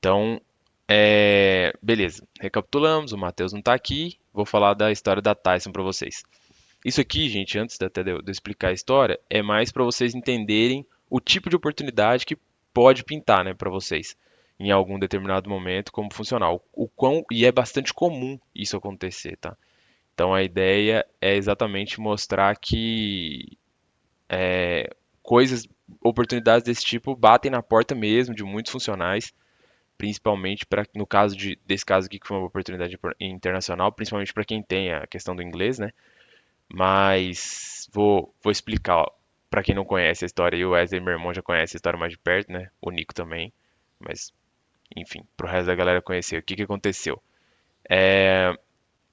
Então, beleza. Recapitulamos, o Matheus não está aqui. Vou falar da história da Tyson para vocês. Isso aqui, gente, antes até de eu explicar a história, é mais para vocês entenderem o tipo de oportunidade que pode pintar, né, para vocês em algum determinado momento, como funcionar. E é bastante comum isso acontecer, tá? Então a ideia é exatamente mostrar que coisas, oportunidades desse tipo batem na porta mesmo de muitos funcionais, principalmente para no caso desse caso aqui que foi uma oportunidade internacional, principalmente para quem tem a questão do inglês, né? Mas vou explicar para quem não conhece a história, e o Wesley, meu irmão, já conhece a história mais de perto, né? O Nico também, mas enfim, pro resto da galera conhecer. O que que aconteceu?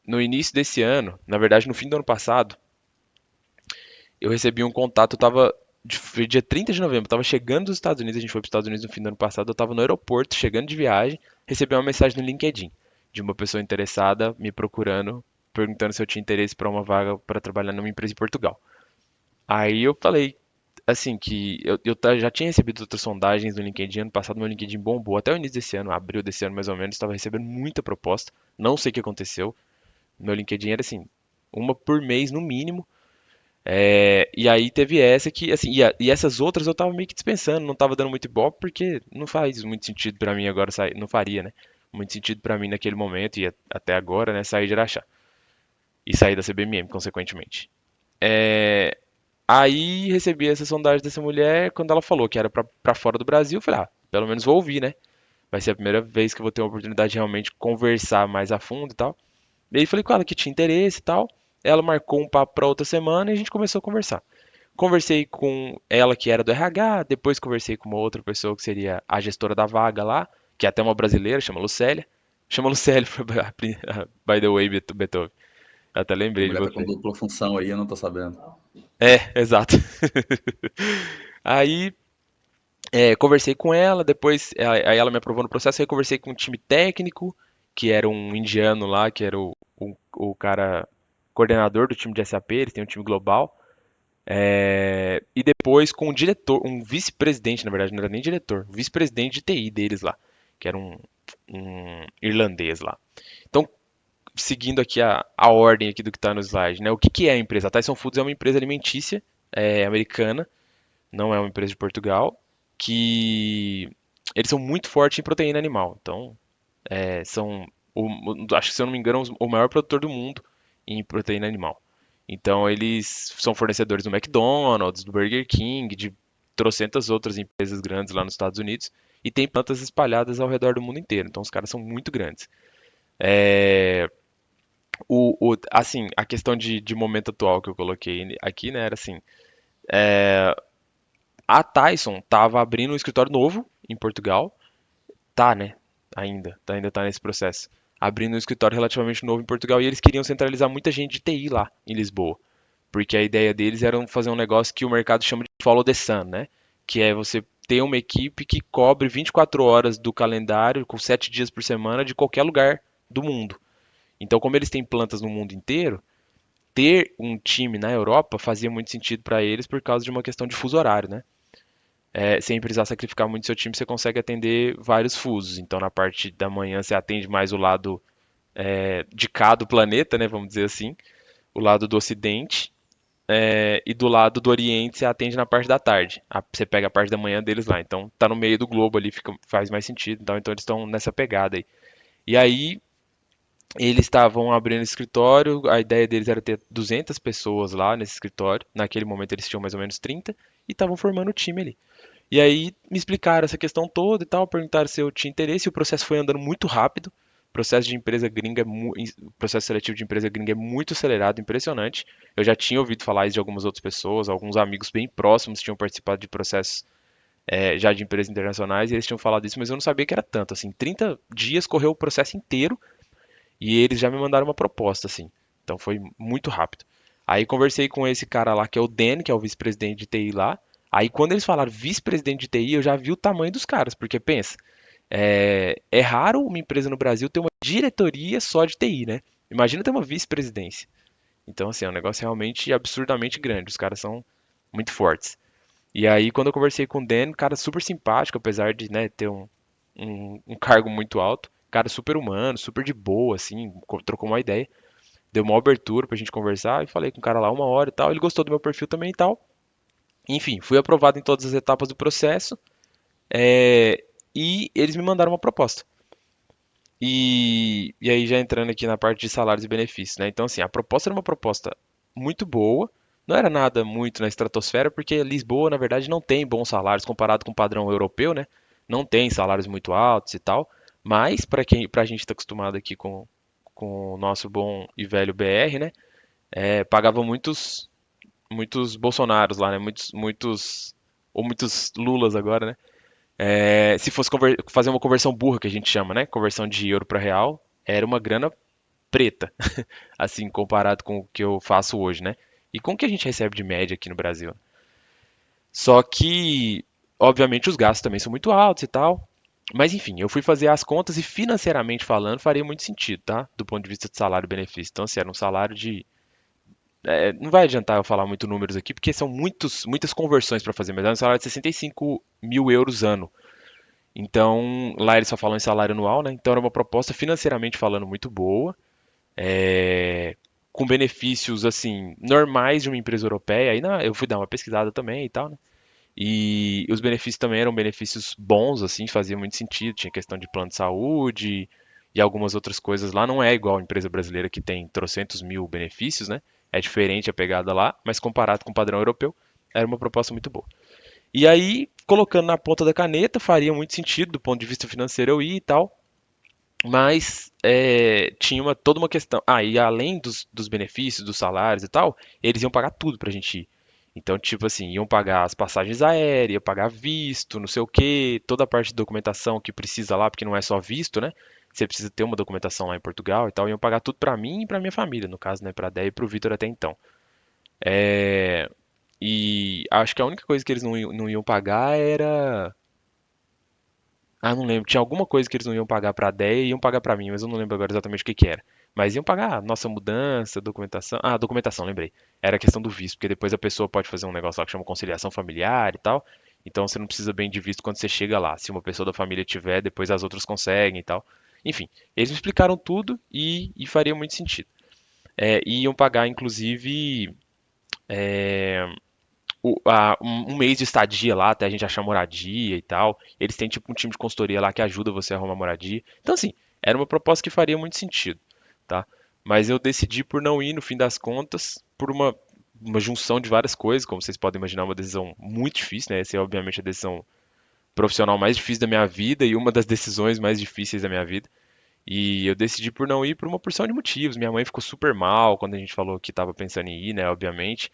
No início desse ano, na verdade no fim do ano passado, eu recebi um contato, foi dia 30 de novembro, eu tava chegando dos Estados Unidos, a gente foi para os Estados Unidos no fim do ano passado, eu tava no aeroporto, chegando de viagem, recebi uma mensagem no LinkedIn de uma pessoa interessada me procurando, perguntando se eu tinha interesse para uma vaga para trabalhar numa empresa em Portugal. Aí eu falei, assim, que já tinha recebido outras sondagens no LinkedIn, ano passado meu LinkedIn bombou, até o início desse ano, abril desse ano mais ou menos, estava recebendo muita proposta, não sei o que aconteceu, meu LinkedIn era assim, uma por mês no mínimo, e aí teve essa que, assim, e essas outras eu tava meio que dispensando, não tava dando muito ibope, porque não faz muito sentido pra mim agora sair, não faria, né? Muito sentido pra mim naquele momento e até agora, né, sair de Araxá e sair da CBMM, consequentemente. É, Aí recebi essa sondagem dessa mulher, quando ela falou que era pra fora do Brasil, eu falei, pelo menos vou ouvir, né? Vai ser a primeira vez que eu vou ter uma oportunidade de realmente conversar mais a fundo e tal. E aí falei com ela que tinha interesse e tal. Ela marcou um papo pra outra semana e a gente começou a conversar. Conversei com ela que era do RH, depois conversei com uma outra pessoa que seria a gestora da vaga lá, que é até uma brasileira, chama Lucélia. Chama Lucélia, by the way, Beethoven. Eu até A lembrei de mulher tá com você. dupla função aí, eu não tô sabendo. Exato. Aí conversei com ela, depois aí ela me aprovou no processo, aí eu conversei com um time técnico, que era um indiano lá, que era o cara coordenador do time de SAP, eles têm um time global. E depois com um diretor, um vice-presidente, na verdade, não era nem diretor, um vice-presidente de TI deles lá, que era um irlandês lá. Então, seguindo aqui a ordem aqui do que está no slide, né? O que é a empresa? A Tyson Foods é uma empresa alimentícia americana, não é uma empresa de Portugal, que eles são muito fortes em proteína animal. Então, são, acho que se eu não me engano, o maior produtor do mundo em proteína animal. Então, eles são fornecedores do McDonald's, do Burger King, de trocentas outras empresas grandes lá nos Estados Unidos e tem plantas espalhadas ao redor do mundo inteiro. Então, os caras são muito grandes. É, assim, a questão de momento atual que eu coloquei aqui, né, era assim, a Tyson estava abrindo um escritório novo em Portugal. Tá, né? Ainda tá nesse processo. Abrindo um escritório relativamente novo em Portugal e eles queriam centralizar muita gente de TI lá em Lisboa. Porque a ideia deles era fazer um negócio que o mercado chama de follow the sun, né? Que é você ter uma equipe que cobre 24 horas do calendário, com 7 dias por semana, de qualquer lugar do mundo. Então, como eles têm plantas no mundo inteiro, ter um time na Europa fazia muito sentido para eles por causa de uma questão de fuso horário, né? Sem precisar sacrificar muito seu time, você consegue atender vários fusos. Então, na parte da manhã, você atende mais o lado de cá do planeta, né, vamos dizer assim, o lado do Ocidente, e do lado do Oriente você atende na parte da tarde. Você pega a parte da manhã deles lá. Então, tá no meio do globo ali, faz mais sentido. Então eles estão nessa pegada aí. E aí, eles estavam abrindo escritório, a ideia deles era ter 200 pessoas lá nesse escritório. Naquele momento eles tinham mais ou menos 30 e estavam formando o time ali. E aí me explicaram essa questão toda e tal, perguntaram se eu tinha interesse, e o processo foi andando muito rápido. O processo de empresa gringa, processo seletivo de empresa gringa é muito acelerado, impressionante. Eu já tinha ouvido falar isso de algumas outras pessoas, alguns amigos bem próximos tinham participado de processos já de empresas internacionais e eles tinham falado isso, mas eu não sabia que era tanto. Assim, 30 dias correu o processo inteiro e eles já me mandaram uma proposta, assim. Então foi muito rápido. Aí conversei com esse cara lá, que é o Dan, que é o vice-presidente de TI lá. Aí quando eles falaram vice-presidente de TI, eu já vi o tamanho dos caras, porque pensa, é raro uma empresa no Brasil ter uma diretoria só de TI, né? Imagina ter uma vice-presidência. Então, assim, é um negócio realmente absurdamente grande. Os caras são muito fortes. E aí, quando eu conversei com o Dan, um cara super simpático, apesar de, né, ter um cargo muito alto, cara super humano, super de boa, assim, trocou uma ideia, deu uma abertura pra gente conversar e falei com o cara lá 1 hora e tal, ele gostou do meu perfil também e tal. Enfim, fui aprovado em todas as etapas do processo, e eles me mandaram uma proposta. E aí já entrando aqui na parte de salários e benefícios, né? Então, assim, a proposta era uma proposta muito boa, não era nada muito na estratosfera, porque Lisboa, na verdade, não tem bons salários comparado com o padrão europeu, né? Não tem salários muito altos e tal, mas pra gente estar acostumado aqui com o nosso bom e velho BR, né? Pagava muitos Bolsonaros lá, né? Ou muitos Lulas agora, né? Se fosse fazer uma conversão burra, que a gente chama, né? Conversão de euro para real, era uma grana preta, assim, comparado com o que eu faço hoje, né? E com o que a gente recebe de média aqui no Brasil. Só que, obviamente, os gastos também são muito altos e tal. Mas enfim, eu fui fazer as contas e financeiramente falando faria muito sentido, tá? Do ponto de vista de salário e benefício. Então, assim, era um salário de. Não vai adiantar eu falar muito números aqui, porque são muitas conversões para fazer, mas era um salário de 65 mil euros ano. Então, lá eles só falam em salário anual, né? Então era uma proposta financeiramente falando muito boa, com benefícios assim normais de uma empresa europeia. Aí eu fui dar uma pesquisada também e tal, né? E os benefícios também eram benefícios bons, assim, fazia muito sentido. Tinha questão de plano de saúde e algumas outras coisas lá. Não é igual a empresa brasileira que tem trocentos mil benefícios, né? É diferente a pegada lá, mas comparado com o padrão europeu, era uma proposta muito boa. E aí, colocando na ponta da caneta, faria muito sentido do ponto de vista financeiro eu ir e tal, mas tinha toda uma questão. Ah, e além dos benefícios, dos salários e tal, eles iam pagar tudo pra gente ir. Então, tipo assim, iam pagar as passagens aéreas, iam pagar visto, não sei o quê, toda a parte de documentação que precisa lá, porque não é só visto, né? Você precisa ter uma documentação lá em Portugal e tal, iam pagar tudo pra mim e pra minha família, no caso, né, pra Déia e pro Vitor até então. E acho que a única coisa que eles não iam pagar era. Ah, não lembro. Tinha alguma coisa que eles não iam pagar pra Déia e iam pagar pra mim, mas eu não lembro agora exatamente o que que era. Mas iam pagar a nossa mudança, documentação. Ah, documentação, lembrei. Era a questão do visto, porque depois a pessoa pode fazer um negócio lá que chama conciliação familiar e tal. Então você não precisa bem de visto quando você chega lá. Se uma pessoa da família tiver, depois as outras conseguem e tal. Enfim, eles me explicaram tudo e faria muito sentido. E iam pagar, inclusive, um mês de estadia lá, até a gente achar moradia e tal. Eles têm tipo um time de consultoria lá que ajuda você a arrumar moradia. Então, assim, era uma proposta que faria muito sentido, tá? Mas eu decidi por não ir no fim das contas, por uma junção de várias coisas, como vocês podem imaginar, uma decisão muito difícil, né? Essa é obviamente a decisão profissional mais difícil da minha vida e uma das decisões mais difíceis da minha vida. E eu decidi por não ir por uma porção de motivos. Minha mãe ficou super mal quando a gente falou que estava pensando em ir, né? Obviamente.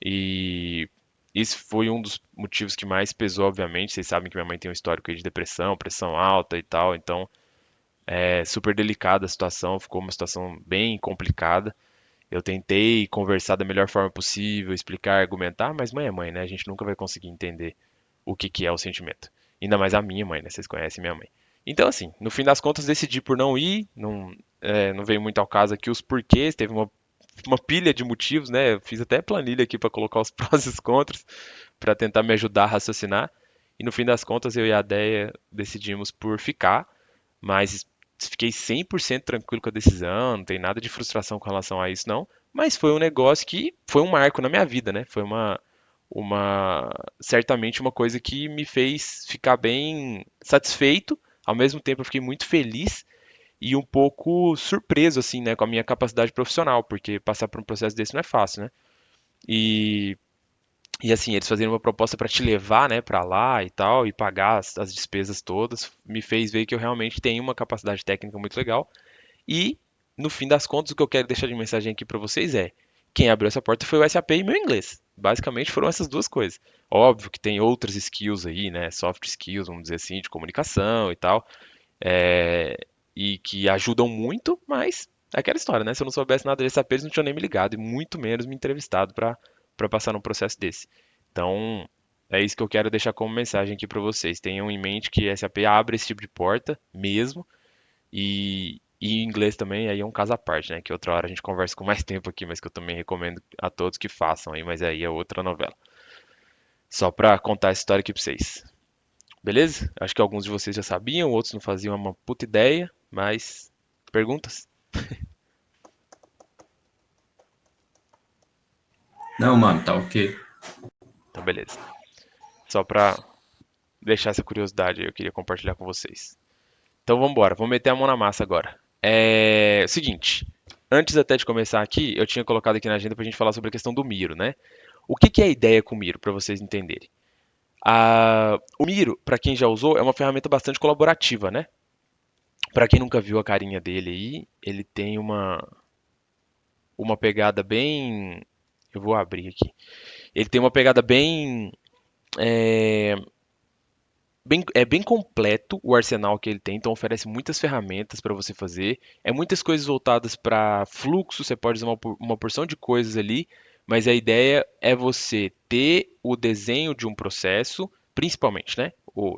E esse foi um dos motivos que mais pesou, obviamente. Vocês sabem que minha mãe tem um histórico aí de depressão, pressão alta e tal, então é super delicada a situação, ficou uma situação bem complicada. Eu tentei conversar da melhor forma possível, explicar, argumentar, mas mãe é mãe, né? A gente nunca vai conseguir entender o que que é o sentimento. Ainda mais a minha mãe, né? Vocês conhecem minha mãe. Então, assim, no fim das contas, decidi por não ir, não veio muito ao caso aqui os porquês, teve uma pilha de motivos, né? Eu fiz até planilha aqui para colocar os prós e os contras, para tentar me ajudar a raciocinar. E no fim das contas, eu e a Deia decidimos por ficar, mas fiquei 100% tranquilo com a decisão, não tem nada de frustração com relação a isso, não. Mas foi um negócio que foi um marco na minha vida, né? Foi certamente uma coisa que me fez ficar bem satisfeito. Ao mesmo tempo, eu fiquei muito feliz e um pouco surpreso, assim, né, com a minha capacidade profissional, porque passar por um processo desse não é fácil, né? E, e assim, eles fazerem uma proposta para te levar, né, para lá e tal, e pagar as despesas todas, me fez ver que eu realmente tenho uma capacidade técnica muito legal. E, no fim das contas, o que eu quero deixar de mensagem aqui para vocês é: quem abriu essa porta foi o SAP e meu inglês. Basicamente foram essas duas coisas. Óbvio que tem outras skills aí, né? Soft skills, vamos dizer assim, de comunicação e tal, é, e que ajudam muito, mas é aquela história, né? Se eu não soubesse nada de SAP, eles não tinham nem me ligado, e muito menos me entrevistado para passar num processo desse. Então, é isso que eu quero deixar como mensagem aqui para vocês. Tenham em mente que SAP abre esse tipo de porta mesmo, e em inglês também, aí é um caso à parte, né? Que outra hora a gente conversa com mais tempo aqui, mas que eu também recomendo a todos que façam aí, mas aí é outra novela. Só para contar a história aqui para vocês. Beleza? Acho que alguns de vocês já sabiam, outros não faziam uma puta ideia, mas perguntas? Não, mano, tá ok. Então, beleza. Só pra deixar essa curiosidade aí, eu queria compartilhar com vocês. Então, vamos embora, vamos meter a mão na massa agora. Seguinte, antes até de começar aqui, eu tinha colocado aqui na agenda pra gente falar sobre a questão do Miro, né? O que que é a ideia com o Miro, pra vocês entenderem? O Miro, pra quem já usou, é uma ferramenta bastante colaborativa, né? Pra quem nunca viu a carinha dele aí, ele tem uma pegada bem. Eu vou abrir aqui. Ele tem uma pegada bem completo o arsenal que ele tem, então oferece muitas ferramentas para você fazer. É muitas coisas voltadas para fluxo, você pode usar uma porção de coisas ali, mas a ideia é você ter o desenho de um processo, principalmente, né?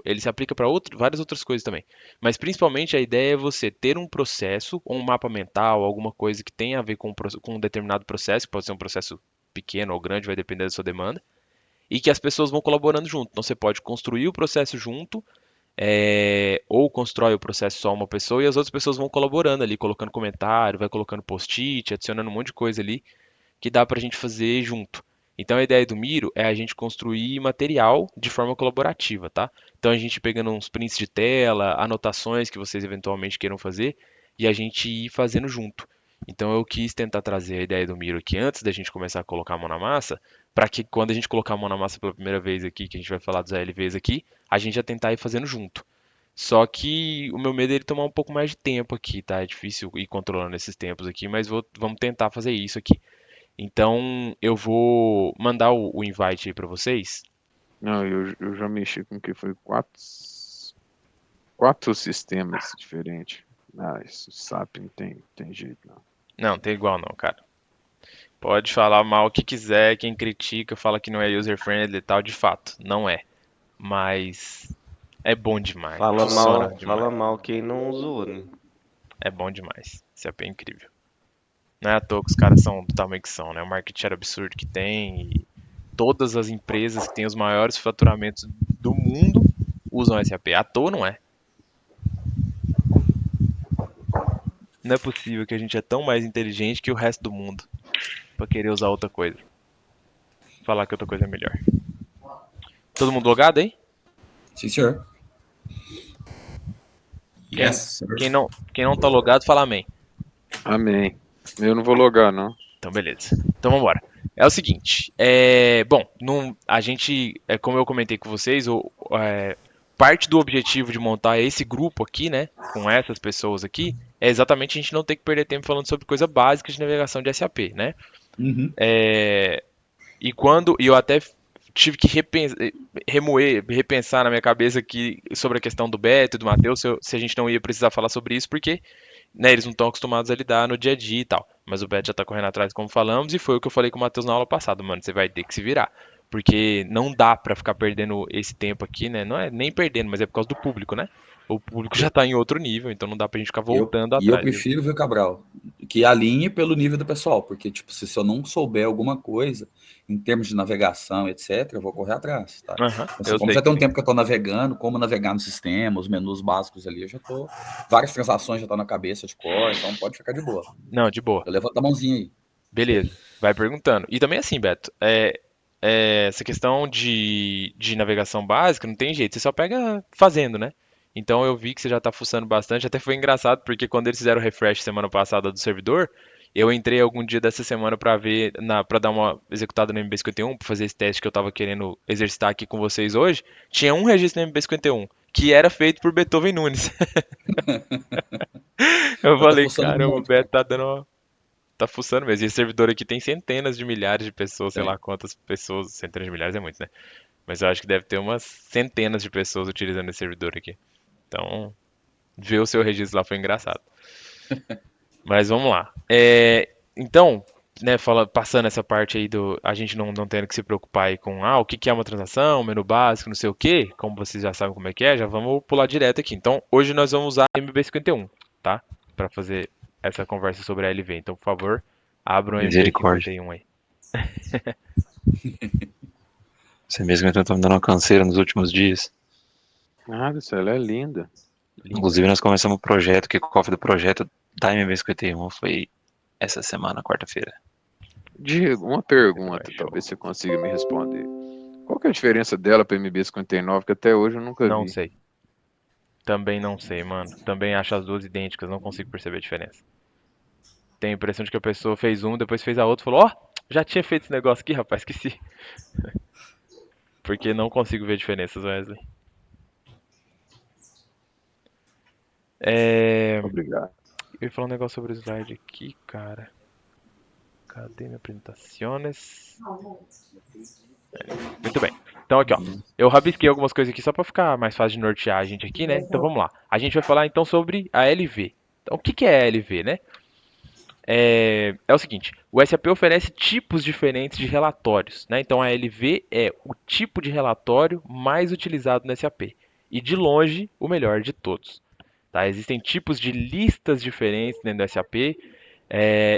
Ele se aplica para várias outras coisas também. Mas principalmente a ideia é você ter um processo, ou um mapa mental, alguma coisa que tenha a ver com um determinado processo, que pode ser um processo pequeno ou grande, vai depender da sua demanda e que as pessoas vão colaborando junto. Então você pode construir o processo junto, ou constrói o processo só uma pessoa e as outras pessoas vão colaborando ali, colocando comentário, vai colocando post-it, adicionando um monte de coisa ali que dá para a gente fazer junto. Então a ideia do Miro é a gente construir material de forma colaborativa, tá? Então a gente pegando uns prints de tela, anotações que vocês eventualmente queiram fazer e a gente ir fazendo junto. Então eu quis tentar trazer a ideia do Miro aqui antes da gente começar a colocar a mão na massa, para que quando a gente colocar a mão na massa pela primeira vez aqui, que a gente vai falar dos ALVs aqui, a gente já tentar ir fazendo junto. Só que o meu medo é ele tomar um pouco mais de tempo aqui, tá? É difícil ir controlando esses tempos aqui, mas vamos tentar fazer isso aqui. Então eu vou mandar o invite aí pra vocês. Não, eu já mexi com que foi quatro sistemas diferentes. Ah, isso SAP não tem jeito, não. Não, tem igual não, cara. Pode falar mal o que quiser, quem critica fala que não é user friendly e tal, de fato, não é. Mas é bom demais, funciona demais. Fala mal quem não usou, né? É bom demais. Isso é bem incrível. Não é à toa que os caras são do tamanho que são, né? O market share absurdo que tem e todas as empresas que têm os maiores faturamentos do mundo usam SAP. À toa não é. Não é possível que a gente é tão mais inteligente que o resto do mundo pra querer usar outra coisa. Falar que outra coisa é melhor. Todo mundo logado aí? Sim, senhor. Quem, Yes, sir. quem não tá logado, fala amém. Amém. Eu não vou logar, não. Então, beleza. Então, vamos embora. É o seguinte, bom, a gente, como eu comentei com vocês, parte do objetivo de montar esse grupo aqui, né, com essas pessoas aqui, é exatamente a gente não ter que perder tempo falando sobre coisa básica de navegação de SAP, né? Uhum. E eu até tive que repensar na minha cabeça aqui sobre a questão do Beto e do Matheus, se a gente não ia precisar falar sobre isso, porque né, eles não estão acostumados a lidar no dia a dia e tal. Mas o Beto já tá correndo atrás, como falamos, e foi o que eu falei com o Matheus na aula passada, mano. Você vai ter que se virar. Porque não dá pra ficar perdendo esse tempo aqui, né? Não é nem perdendo, mas é por causa do público, né? O público já tá em outro nível, então não dá pra gente ficar voltando E eu atrás. prefiro, viu, Cabral, que alinhe pelo nível do pessoal, porque, tipo, se eu não souber alguma coisa em termos de navegação, etc., eu vou correr atrás, tá? Aham, Então, assim, eu como sei já que tem um sim. tempo que eu tô navegando, como navegar no sistema, os menus básicos ali, eu já tô. Várias transações já estão na cabeça de cor, então pode ficar de boa. Não, de boa. Eu levanto a mãozinha aí. Beleza. Vai perguntando. E também assim, Beto, essa questão de navegação básica não tem jeito, você só pega fazendo, né? Então eu vi que você já tá fuçando bastante, até foi engraçado porque quando eles fizeram o refresh semana passada do servidor, eu entrei algum dia dessa semana pra ver, para dar uma executada no MB51, pra fazer esse teste que eu tava querendo exercitar aqui com vocês hoje, tinha um registro no MB51 que era feito por Beethoven Nunes. Eu Eu tô falei, fuçando caramba, o muito, Beto cara. tá fuçando mesmo. E esse servidor aqui tem centenas de milhares de pessoas, sei lá Tem. quantas pessoas, centenas de milhares é muito, né? Mas eu acho que deve ter umas centenas de pessoas utilizando esse servidor aqui. Então, ver o seu registro lá foi engraçado. Mas vamos lá. Então, né, passando essa parte aí a gente não tendo que se preocupar aí com o que que é uma transação, menu básico, não sei o quê, como vocês já sabem como é que é, já vamos pular direto aqui. Então, hoje nós vamos usar MB51, tá? Para fazer essa conversa sobre a LV. Então, por favor, abram o Misericórdia. MB51 aí. Você mesmo então tá me dando uma canseira nos últimos dias. Nada, isso ela é linda. Linda. Inclusive, nós começamos o projeto, o kickoff do projeto da MB51 foi essa semana, quarta-feira. Diego, uma pergunta, Show. talvez você consiga me responder. Qual que é a diferença dela para MB-59, que até hoje eu nunca Não vi? sei. Também não sei, mano. Também acho as duas idênticas, não consigo perceber a diferença. Tenho a impressão de que a pessoa fez um, depois fez a outra e falou: Ó, já tinha feito esse negócio aqui, rapaz, esqueci. Porque não consigo ver diferenças, Wesley. Obrigado. Eu ia falar um negócio sobre o slide aqui, cara. Cadê minhas apresentações? Muito bem. Então aqui, ó. Eu rabisquei algumas coisas aqui só para ficar mais fácil de nortear a gente aqui, né? Então vamos lá. A gente vai falar então sobre a LV. Então o que que é a LV, né? É o seguinte, o SAP oferece tipos diferentes de relatórios, né? Então a LV é o tipo de relatório mais utilizado no SAP e de longe o melhor de todos. Tá? Existem tipos de listas diferentes dentro do SAP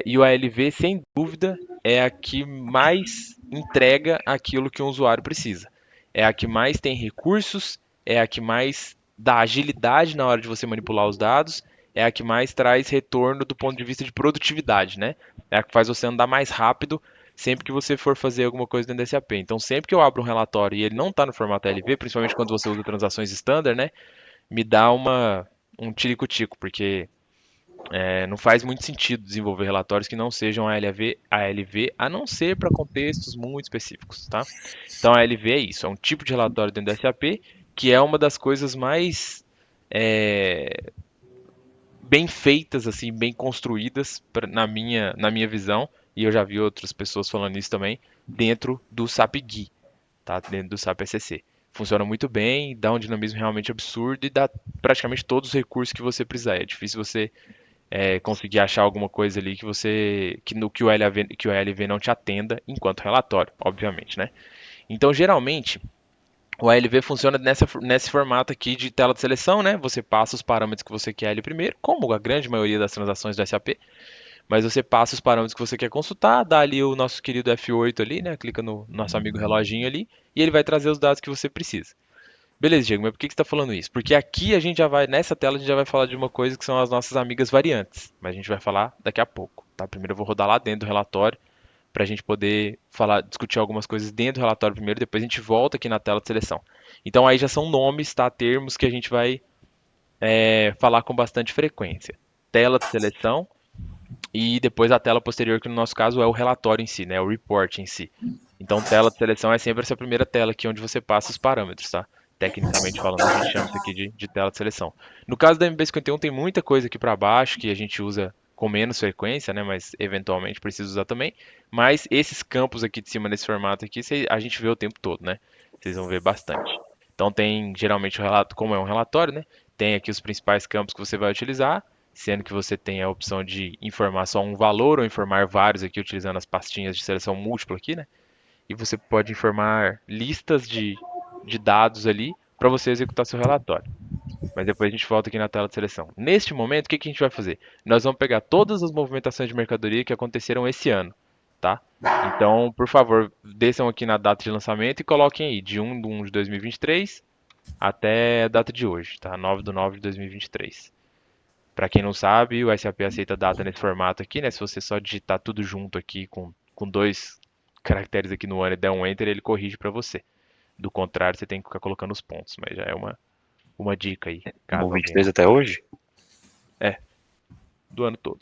e o ALV, sem dúvida, é a que mais entrega aquilo que um usuário precisa. É a que mais tem recursos, é a que mais dá agilidade na hora de você manipular os dados, é a que mais traz retorno do ponto de vista de produtividade, né? É a que faz você andar mais rápido sempre que você for fazer alguma coisa dentro do SAP. Então, sempre que eu abro um relatório e ele não está no formato ALV, principalmente quando você usa transações standard, né? Me dá um tirico-tico, porque não faz muito sentido desenvolver relatórios que não sejam ALV, a não ser para contextos muito específicos, tá? Então a ALV é isso, é um tipo de relatório dentro do SAP que é uma das coisas mais é, bem feitas, assim, bem construídas na minha visão, e eu já vi outras pessoas falando isso também, dentro do SAP GUI, tá? Dentro do SAP SCC. Funciona muito bem, dá um dinamismo realmente absurdo e dá praticamente todos os recursos que você precisar. É difícil você conseguir achar alguma coisa ali que você que o ALV não te atenda enquanto relatório, obviamente, né? Então, geralmente, o ALV funciona nesse formato aqui de tela de seleção, né? Você passa os parâmetros que você quer ali primeiro, como a grande maioria das transações do SAP, mas você passa os parâmetros que você quer consultar, dá ali o nosso querido F8 ali, né? Clica no nosso amigo reloginho ali e ele vai trazer os dados que você precisa. Beleza, Diego, mas por que você está falando isso? Porque aqui a gente já vai, nessa tela, a gente já vai falar de uma coisa que são as nossas amigas variantes. Mas a gente vai falar daqui a pouco, tá? Primeiro eu vou rodar lá dentro do relatório para a gente poder falar, discutir algumas coisas dentro do relatório primeiro, depois a gente volta aqui na tela de seleção. Então aí já são nomes, tá? Termos que a gente vai falar com bastante frequência. Tela de seleção e depois a tela posterior, que no nosso caso é o relatório em si, né? O report em si. Então, tela de seleção é sempre essa primeira tela aqui onde você passa os parâmetros, tá? Tecnicamente falando, a gente chama isso aqui de tela de seleção. No caso da MB51 tem muita coisa aqui para baixo que a gente usa com menos frequência, né? Mas eventualmente precisa usar também. Mas esses campos aqui de cima nesse formato aqui, a gente vê o tempo todo, né? Vocês vão ver bastante. Então tem geralmente o relato, como é um relatório, né? Tem aqui os principais campos que você vai utilizar, sendo que você tem a opção de informar só um valor ou informar vários aqui utilizando as pastinhas de seleção múltipla aqui, né? E você pode informar listas de dados ali para você executar seu relatório. Mas depois a gente volta aqui na tela de seleção. Neste momento, o que que a gente vai fazer? Nós vamos pegar todas as movimentações de mercadoria que aconteceram esse ano, tá? Então, por favor, desçam aqui na data de lançamento e coloquem aí de 1 de 2023 até a data de hoje, tá? 9 de 2023. Para quem não sabe, o SAP aceita data nesse formato aqui, né? Se você só digitar tudo junto aqui com dois caracteres aqui no ano e der um enter, ele corrige para você. Do contrário, você tem que ficar colocando os pontos, mas já é uma dica aí, caso No alguém 23 não. até hoje? É, do ano todo.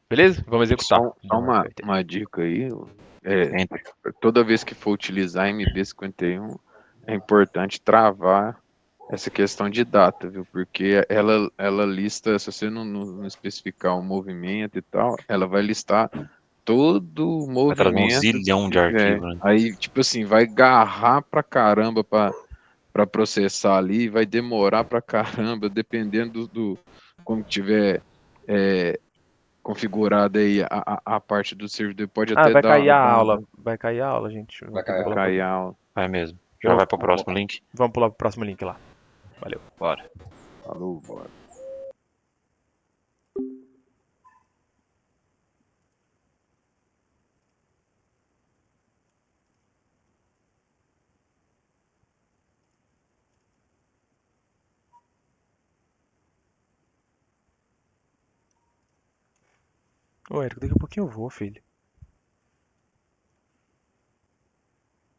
Beleza? Vamos executar. Só Não, uma dica aí. É, Entre. toda vez que for utilizar MB51, é importante travar essa questão de data, viu? Porque ela lista, se você não especificar o movimento e tal, ela vai listar todo o Vai trazer um movimento. zilhão de arquivos, né? Aí, tipo assim, vai garrar pra caramba pra processar ali, vai demorar pra caramba, dependendo como tiver é, configurada aí a parte do servidor, pode Ah, até dar vai cair a aula, gente. Vai Tem que cair. pular pra... cair a... Vai mesmo. Já Eu- vai pro próximo link? Vamos pular pro próximo link lá. Valeu. Bora. Falou, bora. Ô, Érico, daqui a pouquinho eu vou, filho.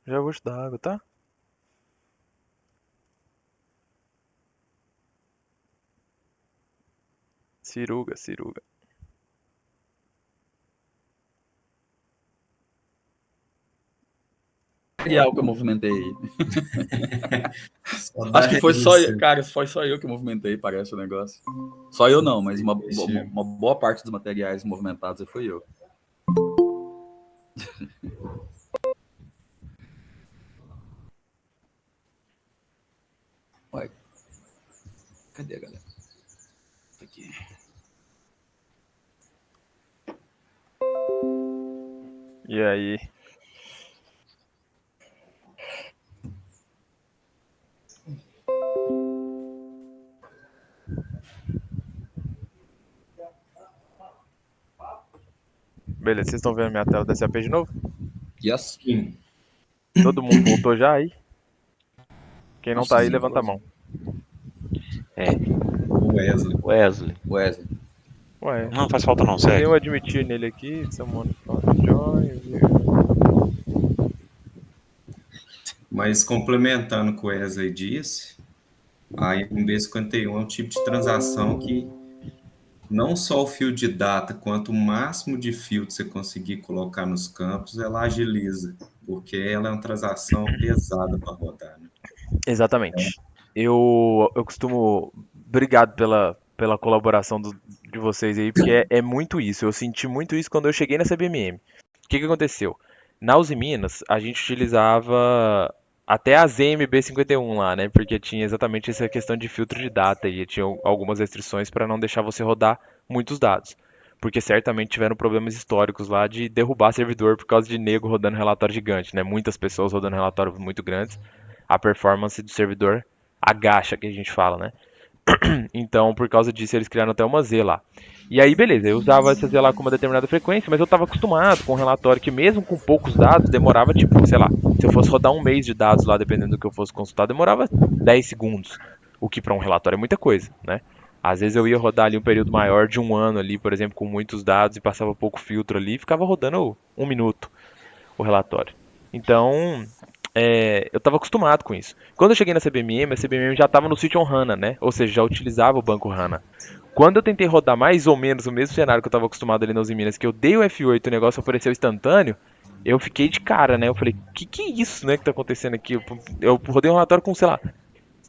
Já vou te dar água, tá? Ciruga, ciruga. Material que eu movimentei aí. Só dá Acho que foi só, isso. cara, foi só eu que movimentei, parece o negócio. Só eu não, mas Deixa- uma boa parte dos materiais movimentados foi eu. Ué, cadê a galera? Tá aqui. E aí? Beleza, vocês estão vendo minha tela da SAP de novo? Yes. Sim. Todo mundo voltou já aí? Quem não Nossa, tá aí, sim, levanta a mão. O Wesley. Wesley. Wesley. Ué, Não faz falta não, tem segue. eu admitir nele aqui. Someone join. Mas complementando o que o Wesley disse, a MB51 é um tipo de transação que não só o fio de data, quanto o máximo de fio que você conseguir colocar nos campos, ela agiliza, porque ela é uma transação pesada para rodar, né? Exatamente. Eu costumo. Obrigado pela colaboração de vocês aí, porque é muito isso. Eu senti muito isso quando eu cheguei na CBMM. O que aconteceu? Na Uzi Minas, a gente utilizava até a ZMB51 lá, né? Porque tinha exatamente essa questão de filtro de data e tinha algumas restrições para não deixar você rodar muitos dados. Porque certamente tiveram problemas históricos lá de derrubar servidor por causa de nego rodando relatório gigante, né? Muitas pessoas rodando relatórios muito grandes. A performance do servidor agacha, que a gente fala, né? Então, por causa disso, eles criaram até uma Z lá. E aí, beleza, eu usava essa Z lá com uma determinada frequência, mas eu estava acostumado com um relatório que, mesmo com poucos dados, demorava, tipo, sei lá, se eu fosse rodar um mês de dados lá, dependendo do que eu fosse consultar, demorava 10 segundos. O que para um relatório é muita coisa, né? Às vezes eu ia rodar ali um período maior de um ano ali, por exemplo, com muitos dados e passava pouco filtro ali e ficava rodando um minuto o relatório. Então, eu estava acostumado com isso. Quando eu cheguei na CBMM, a CBMM já estava no Switch on HANA, né? Ou seja, já utilizava o banco HANA. Quando eu tentei rodar mais ou menos o mesmo cenário que eu estava acostumado ali nas Minas, que eu dei o F8 e o negócio apareceu instantâneo, eu fiquei de cara, né? Eu falei, que é isso, né, que tá acontecendo aqui? Eu rodei um relatório com, sei lá,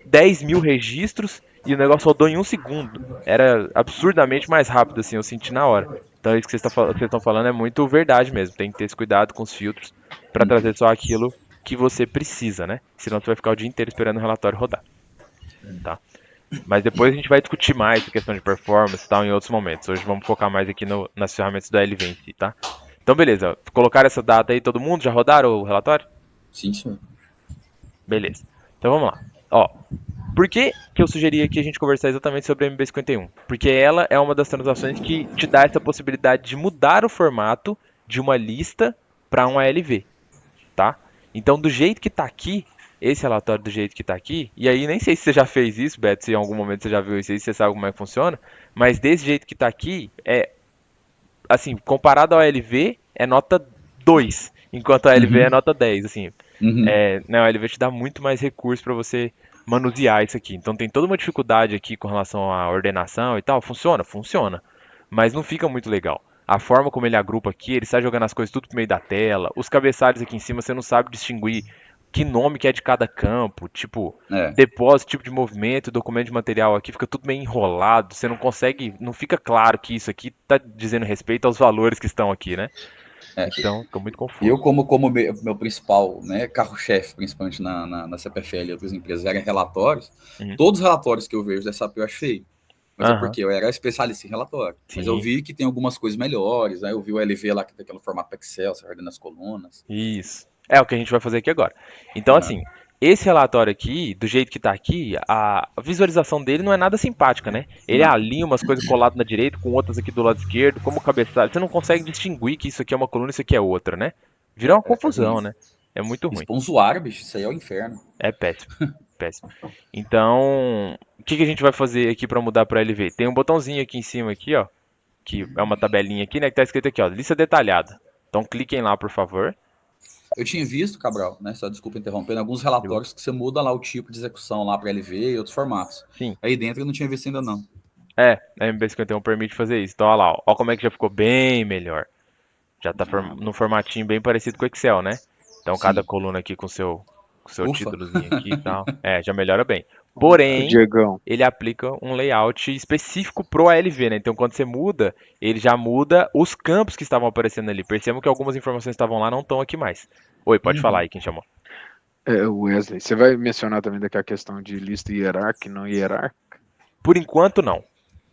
10 mil registros e o negócio rodou em um segundo. Era absurdamente mais rápido, assim, eu senti na hora. Então isso que vocês estão falando é muito verdade mesmo. Tem que ter esse cuidado com os filtros para trazer só aquilo que você precisa, né? Senão você vai ficar o dia inteiro esperando o relatório rodar. Tá? Mas depois a gente vai discutir mais a questão de performance e tal em outros momentos. Hoje vamos focar mais aqui nas ferramentas do LV em si, tá? Então beleza, colocaram essa data aí, todo mundo? Já rodaram o relatório? Sim, senhor. Beleza. Então vamos lá. Ó, por que eu sugeri aqui a gente conversar exatamente sobre a MB51? Porque ela é uma das transações que te dá essa possibilidade de mudar o formato de uma lista para um ALV, tá? Então, do jeito que está aqui, esse relatório do jeito que está aqui, e aí nem sei se você já fez isso, Beto, se em algum momento você já viu isso aí, se você sabe como é que funciona, mas desse jeito que está aqui, assim, comparado ao ALV, é nota 2, enquanto a ALV é nota 10, assim. Uhum. Né, o LV te dá muito mais recurso para você manusear isso aqui. Então tem toda uma dificuldade aqui com relação à ordenação e tal. Funciona? Funciona. Mas não fica muito legal. A forma como ele agrupa aqui, ele está jogando as coisas tudo pro meio da tela. Os cabeçalhos aqui em cima, você não sabe distinguir que nome que é de cada campo. Tipo, É. depósito, tipo de movimento, documento de material aqui, fica tudo meio enrolado. Você não consegue, não fica claro que isso aqui está dizendo respeito aos valores que estão aqui, né? Então, fica muito confuso. Eu, como meu principal, né, carro-chefe, principalmente na CPFL e outras empresas, era relatórios, todos os relatórios que eu vejo da SAP eu acho feio. Mas é porque eu era especialista em relatório. Sim. Mas eu vi que tem algumas coisas melhores, né? Eu vi o LV lá, que tem aquele formato Excel, você ordena as colunas. Isso. É o que a gente vai fazer aqui agora. Então, assim, esse relatório aqui, do jeito que tá aqui, a visualização dele não é nada simpática, né? Ele alinha umas coisas coladas na direita com outras aqui do lado esquerdo, como cabeçalho. Você não consegue distinguir que isso aqui é uma coluna e isso aqui é outra, né? Vira uma confusão, ruim. né? É muito ruim. Isso pra um usuário, bicho, isso aí é o inferno. É péssimo. Péssimo. Então, o que a gente vai fazer aqui para mudar para LV? Tem um botãozinho aqui em cima aqui, ó, que é uma tabelinha aqui, né, que tá escrito aqui, ó, lista detalhada. Então cliquem lá, por favor. Eu tinha visto, Cabral, né? Só desculpa interrompendo, alguns relatórios que você muda lá o tipo de execução lá para LV e outros formatos. Sim. Aí dentro eu não tinha visto ainda não. A MB51 permite fazer isso. Então, olha lá, ó como é que já ficou bem melhor. Já tá num formatinho bem parecido com o Excel, né? Então, cada Sim. coluna aqui com seu Ufa. títulozinho aqui e tal. Já melhora bem. Ô, Porém, Diegão, ele aplica um layout específico pro ALV, né? Então, quando você muda, ele já muda os campos que estavam aparecendo ali. Percebam que algumas informações que estavam lá não estão aqui mais. Oi, pode falar aí, quem chamou. Wesley, você vai mencionar também daquela questão de lista hierárquica e não hierárquica? Por enquanto, não.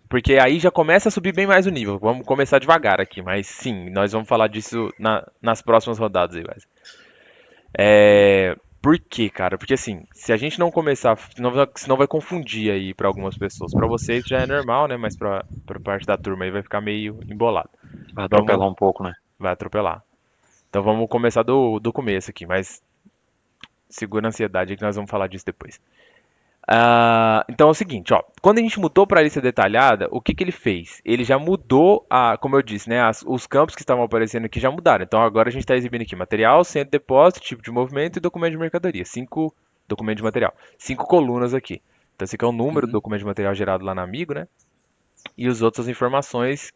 Porque aí já começa a subir bem mais o nível. Vamos começar devagar aqui, mas sim, nós vamos falar disso nas próximas rodadas aí, Wesley. Por quê, cara? Porque assim, se a gente não começar, senão vai confundir aí pra algumas pessoas. Pra vocês já é normal, né? Mas pra parte da turma aí vai ficar meio embolado. Vai atropelar um pouco, né? Vai atropelar. Então vamos começar do começo aqui, mas segura a ansiedade aí que nós vamos falar disso depois. Então é o seguinte, ó, quando a gente mudou para a lista detalhada, o que ele fez? Ele já mudou, como eu disse, né, os campos que estavam aparecendo aqui já mudaram. Então agora a gente está exibindo aqui material, centro de depósito, tipo de movimento e documento de mercadoria. 5 documentos de material. 5 colunas aqui. Então esse aqui é o número do documento de material gerado lá na Amigo, né? E os outros as informações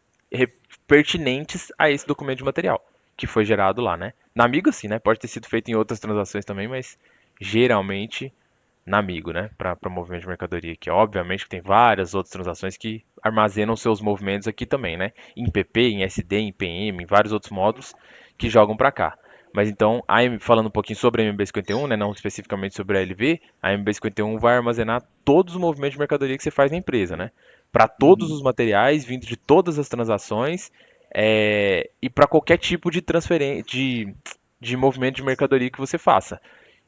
pertinentes a esse documento de material que foi gerado lá, né? Na Amigo sim, né? Pode ter sido feito em outras transações também, mas geralmente na Amigo, né, para movimento de mercadoria aqui. Obviamente que tem várias outras transações que armazenam seus movimentos aqui também, né, em PP, em SD, em PM, em vários outros módulos que jogam para cá. Mas então, falando um pouquinho sobre a MB51, né, não especificamente sobre a LV, a MB51 vai armazenar todos os movimentos de mercadoria que você faz na empresa, né, para todos os materiais vindos de todas as transações e para qualquer tipo de transferência de movimento de mercadoria que você faça.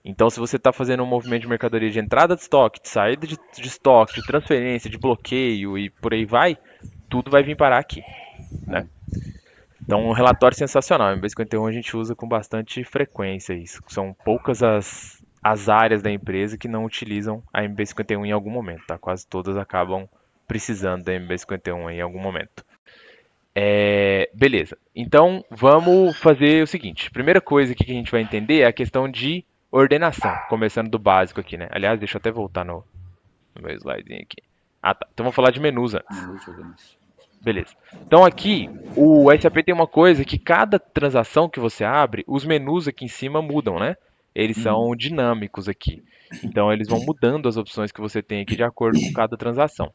Então, se você está fazendo um movimento de mercadoria de entrada de estoque, de saída de estoque, de transferência, de bloqueio e por aí vai, tudo vai vir parar aqui, né? Então, um relatório sensacional. A MB51 a gente usa com bastante frequência isso. São poucas as áreas da empresa que não utilizam a MB51 em algum momento, tá? Quase todas acabam precisando da MB51 em algum momento. Beleza. Então, vamos fazer o seguinte. Primeira coisa que a gente vai entender é a questão de ordenação, começando do básico aqui, né? Aliás, deixa eu até voltar no meu slidezinho aqui. Tá. Então vamos falar de menus antes. Beleza. Então aqui, o SAP tem uma coisa que cada transação que você abre, os menus aqui em cima mudam, né? Eles são dinâmicos aqui. Então eles vão mudando as opções que você tem aqui de acordo com cada transação.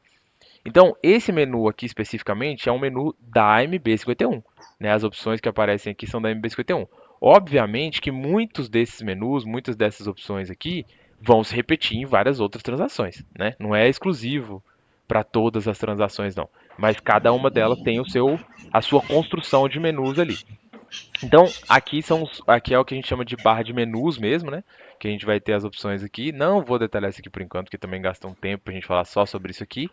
Então, esse menu aqui especificamente é um menu da MB51. Né? As opções que aparecem aqui são da MB51. Obviamente que muitos desses menus, muitas dessas opções aqui, vão se repetir em várias outras transações. Né? Não é exclusivo para todas as transações, não. Mas cada uma delas tem a sua construção de menus ali. Então, aqui é o que a gente chama de barra de menus mesmo, né? Que a gente vai ter as opções aqui. Não vou detalhar isso aqui por enquanto, porque também gasta um tempo para a gente falar só sobre isso aqui.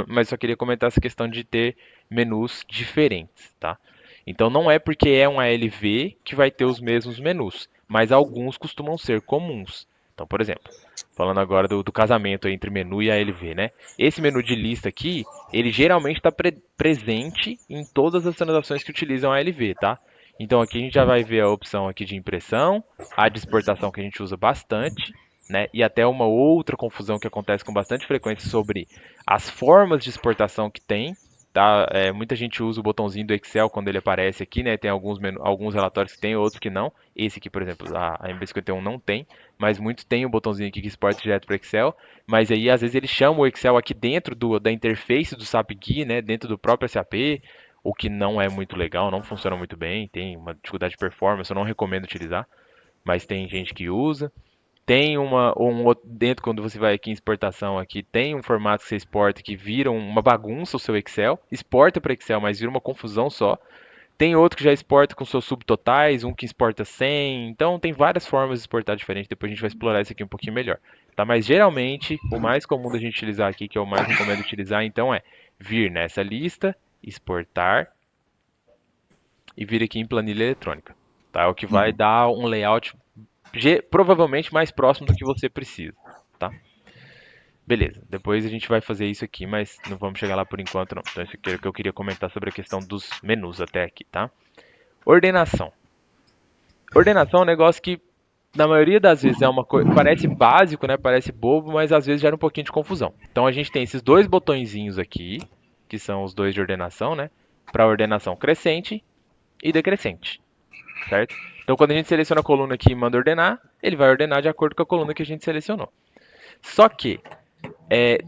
Mas só queria comentar essa questão de ter menus diferentes, tá? Então não é porque é um ALV que vai ter os mesmos menus, mas alguns costumam ser comuns. Então, por exemplo, falando agora do casamento entre menu e ALV, né? Esse menu de lista aqui, ele geralmente está presente em todas as transações que utilizam ALV, tá? Então aqui a gente já vai ver a opção aqui de impressão, a de exportação que a gente usa bastante, né? E até uma outra confusão que acontece com bastante frequência sobre as formas de exportação que tem, tá? Muita gente usa o botãozinho do Excel quando ele aparece aqui, né? Tem alguns relatórios que tem, outros que não. Esse aqui, por exemplo, a MB51 não tem, mas muitos têm o botãozinho aqui que exporta direto para Excel. Mas aí, às vezes, eles chamam o Excel aqui dentro da interface do SAP GUI, né? Dentro do próprio SAP, o que não é muito legal, não funciona muito bem, tem uma dificuldade de performance, eu não recomendo utilizar, mas tem gente que usa. Tem dentro, quando você vai aqui em exportação, aqui tem um formato que você exporta que vira uma bagunça o seu Excel. Exporta para Excel, mas vira uma confusão só. Tem outro que já exporta com seus subtotais, um que exporta 100. Então tem várias formas de exportar diferentes. Depois a gente vai explorar isso aqui um pouquinho melhor. Tá? Mas geralmente, o mais comum da gente utilizar aqui, que eu mais recomendo utilizar, então é vir nessa lista, exportar e vir aqui em planilha eletrônica. Tá? É o que vai dar um layout provavelmente mais próximo do que você precisa, tá? Beleza, depois a gente vai fazer isso aqui, mas não vamos chegar lá por enquanto não. Então isso aqui é o que eu queria comentar sobre a questão dos menus até aqui, tá? Ordenação. Ordenação é um negócio que, na maioria das vezes, é uma coisa. Parece básico, né? Parece bobo, mas às vezes gera um pouquinho de confusão. Então a gente tem esses dois botõezinhos aqui, que são os dois de ordenação, né? Para ordenação crescente e decrescente, certo? Então quando a gente seleciona a coluna aqui e manda ordenar, ele vai ordenar de acordo com a coluna que a gente selecionou. Só que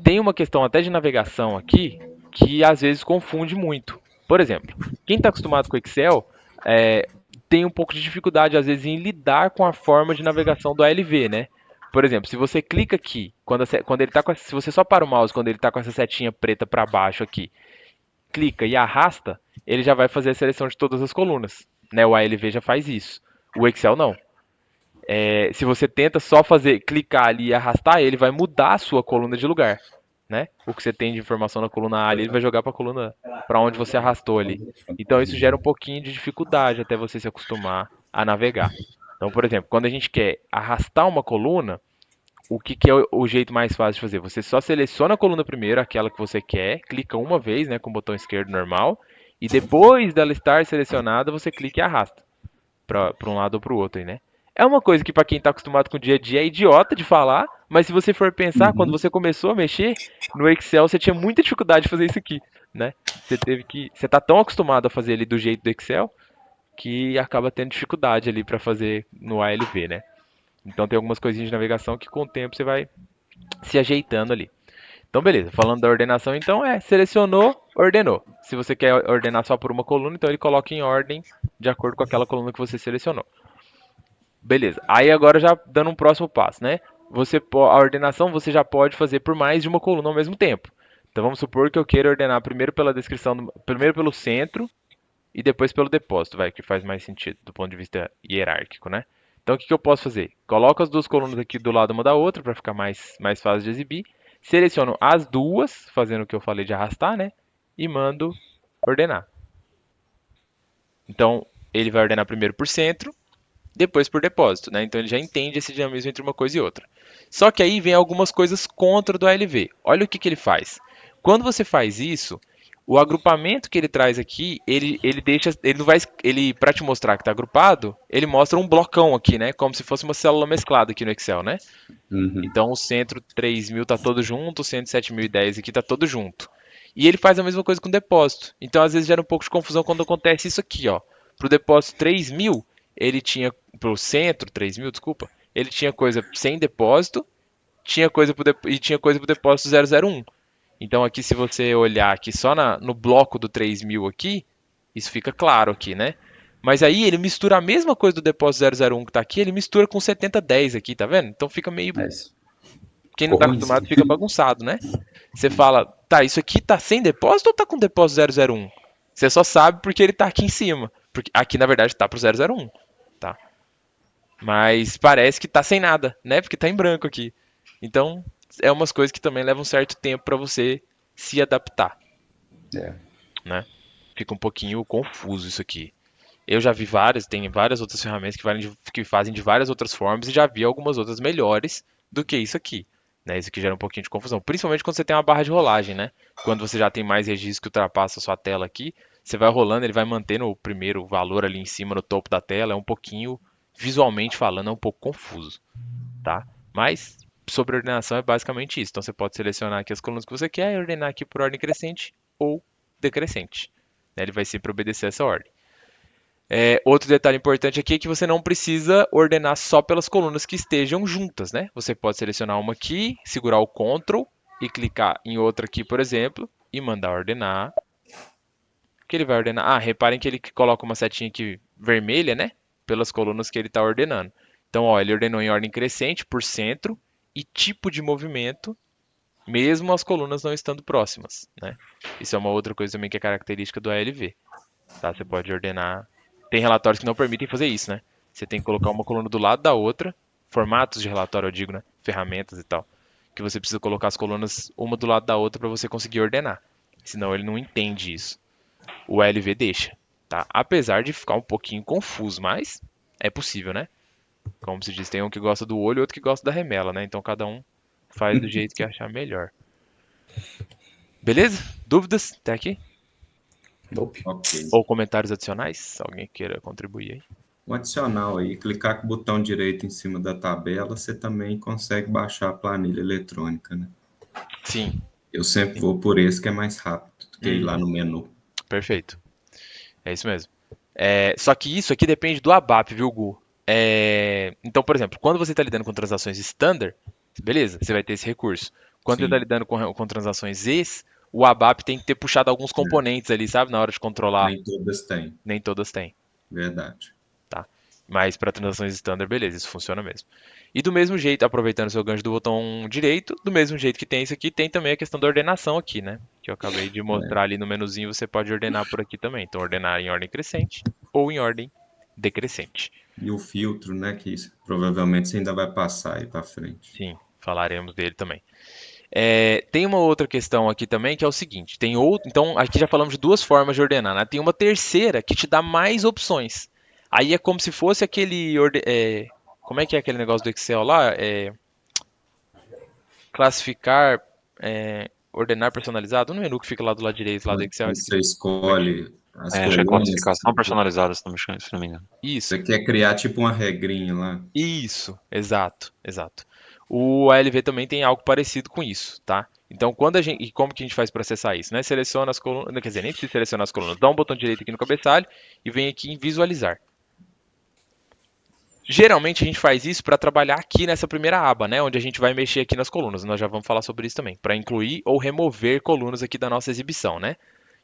tem uma questão até de navegação aqui que às vezes confunde muito. Por exemplo, quem está acostumado com o Excel tem um pouco de dificuldade às vezes em lidar com a forma de navegação do ALV, né? Por exemplo, se você clica aqui, quando ele tá se você só para o mouse quando ele está com essa setinha preta para baixo aqui, clica e arrasta, ele já vai fazer a seleção de todas as colunas, né? O ALV já faz isso. O Excel não. Se você tenta só clicar ali e arrastar, ele vai mudar a sua coluna de lugar, né? O que você tem de informação na coluna A ali, ele vai jogar para a coluna para onde você arrastou ali. Então isso gera um pouquinho de dificuldade até você se acostumar a navegar. Então, por exemplo, quando a gente quer arrastar uma coluna, o que é o jeito mais fácil de fazer? Você só seleciona a coluna primeiro, aquela que você quer, clica uma vez, né, com o botão esquerdo normal, e depois dela estar selecionada, você clica e arrasta para um lado ou para o outro, aí, né? É uma coisa que para quem está acostumado com o dia a dia é idiota de falar, mas se você for pensar, quando você começou a mexer no Excel, você tinha muita dificuldade de fazer isso aqui, né? Você tá tão acostumado a fazer ele do jeito do Excel que acaba tendo dificuldade ali para fazer no ALV, né? Então tem algumas coisinhas de navegação que com o tempo você vai se ajeitando ali. Então beleza, falando da ordenação, então selecionou, ordenou. Se você quer ordenar só por uma coluna, então ele coloca em ordem de acordo com aquela coluna que você selecionou. Beleza. Aí agora já dando um próximo passo, né? A ordenação você já pode fazer por mais de uma coluna ao mesmo tempo. Então vamos supor que eu queira ordenar primeiro pela descrição, primeiro pelo centro e depois pelo depósito, que faz mais sentido do ponto de vista hierárquico, né? Então o que eu posso fazer? Coloco as duas colunas aqui do lado uma da outra para ficar mais fácil de exibir. Seleciono as duas, fazendo o que eu falei de arrastar, né? E mando ordenar. Então ele vai ordenar primeiro por centro, depois por depósito, né? Então ele já entende esse dinamismo entre uma coisa e outra. Só que aí vem algumas coisas contra do ALV. Olha o que ele faz. Quando você faz isso, o agrupamento que ele traz aqui, ele deixa, ele não vai, ele para te mostrar que está agrupado, ele mostra um blocão aqui, né? Como se fosse uma célula mesclada aqui no Excel, né? Então o centro 3000 tá todo junto, o centro 7010 aqui tá todo junto. E ele faz a mesma coisa com o depósito. Então às vezes gera um pouco de confusão quando acontece isso aqui, ó. Pro depósito 3000, ele tinha pro centro 3000, desculpa, ele tinha coisa sem depósito, tinha coisa e tinha coisa pro depósito 001. Então aqui se você olhar aqui só no bloco do 3000 aqui, isso fica claro aqui, né? Mas aí ele mistura a mesma coisa do depósito 001 que tá aqui, ele mistura com 7010 aqui, tá vendo? Então fica meio... Quem não tá acostumado fica bagunçado, né? Você fala, tá, isso aqui tá sem depósito ou tá com depósito 001? Você só sabe porque ele tá aqui em cima. Porque aqui, na verdade, tá pro 001, tá? Mas parece que tá sem nada, né? Porque tá em branco aqui. Então, é umas coisas que também levam um certo tempo para você se adaptar. Né? Fica um pouquinho confuso isso aqui. Eu já vi tem várias outras ferramentas que fazem de várias outras formas e já vi algumas outras melhores do que isso aqui. Né? Isso aqui gera um pouquinho de confusão, principalmente quando você tem uma barra de rolagem, né? Quando você já tem mais registros que ultrapassam a sua tela aqui, você vai rolando, ele vai mantendo o primeiro valor ali em cima, no topo da tela, é um pouquinho, visualmente falando, é um pouco confuso, tá? Mas sobre ordenação é basicamente isso. Então você pode selecionar aqui as colunas que você quer e ordenar aqui por ordem crescente ou decrescente. Né? Ele vai sempre obedecer essa ordem. Outro detalhe importante aqui é que você não precisa ordenar só pelas colunas que estejam juntas, né? Você pode selecionar uma aqui, segurar o Ctrl e clicar em outra aqui, por exemplo, e mandar ordenar. Que ele vai ordenar. Reparem que ele coloca uma setinha aqui vermelha, né? Pelas colunas que ele está ordenando. Então, ó, ele ordenou em ordem crescente, por centro e tipo de movimento, mesmo as colunas não estando próximas, né? Isso é uma outra coisa também que é característica do ALV. Tá? Você pode ordenar. Tem relatórios que não permitem fazer isso, né? Você tem que colocar uma coluna do lado da outra, formatos de relatório, eu digo, né? Ferramentas e tal. Que você precisa colocar as colunas uma do lado da outra para você conseguir ordenar. Senão ele não entende isso. O ALV deixa, tá? Apesar de ficar um pouquinho confuso, mas é possível, né? Como se diz, tem um que gosta do olho e outro que gosta da remela, né? Então cada um faz do jeito que achar melhor. Beleza? Dúvidas até aqui? Nope. Ok. Ou comentários adicionais? Alguém queira contribuir aí? Um adicional aí, clicar com o botão direito em cima da tabela, você também consegue baixar a planilha eletrônica, né? Sim. Eu sempre vou por esse que é mais rápido do que ir lá Uhum. no menu. Perfeito. É isso mesmo. Só que isso aqui depende do ABAP, viu, Gu? Então, por exemplo, quando você está lidando com transações standard, beleza, você vai ter esse recurso. Quando você está Sim, lidando com transações ex, o ABAP tem que ter puxado alguns componentes ali, sabe? Na hora de controlar. nem todas têm, Nem todas têm, verdade. tá? Mas para transações standard, beleza, isso funciona mesmo. E do mesmo jeito, aproveitando o seu gancho do botão direito, do mesmo jeito que tem isso aqui, tem também a questão da ordenação aqui, né? Que eu acabei de mostrar ali no menuzinho, você pode ordenar por aqui também. Então, ordenar em ordem crescente ou em ordem decrescente. E o filtro, né, que isso, provavelmente você ainda vai passar aí para frente. Sim, falaremos dele também. Tem uma outra questão aqui também que é o seguinte: então aqui já falamos de duas formas de ordenar, né? Tem uma terceira que te dá mais opções. Aí é como se fosse como é que é aquele negócio do Excel lá? Classificar, ordenar personalizado. No menu que fica lá do lado direito lá do Excel. Quando você Esqueci como é que chama. escolhe as Acho que é colunas, classificação personalizada, se não me engano. Isso, você quer criar tipo uma regrinha lá. isso, exato, exato. O ALV também tem algo parecido com isso, tá? Então, e como que a gente faz para acessar isso, né? Seleciona as colunas, quer dizer, nem precisa selecionar as colunas, dá um botão direito aqui no cabeçalho e vem aqui em visualizar. Geralmente a gente faz isso para trabalhar aqui nessa primeira aba, né? Onde a gente vai mexer aqui nas colunas. Nós já vamos falar sobre isso também, para incluir ou remover colunas aqui da nossa exibição, né?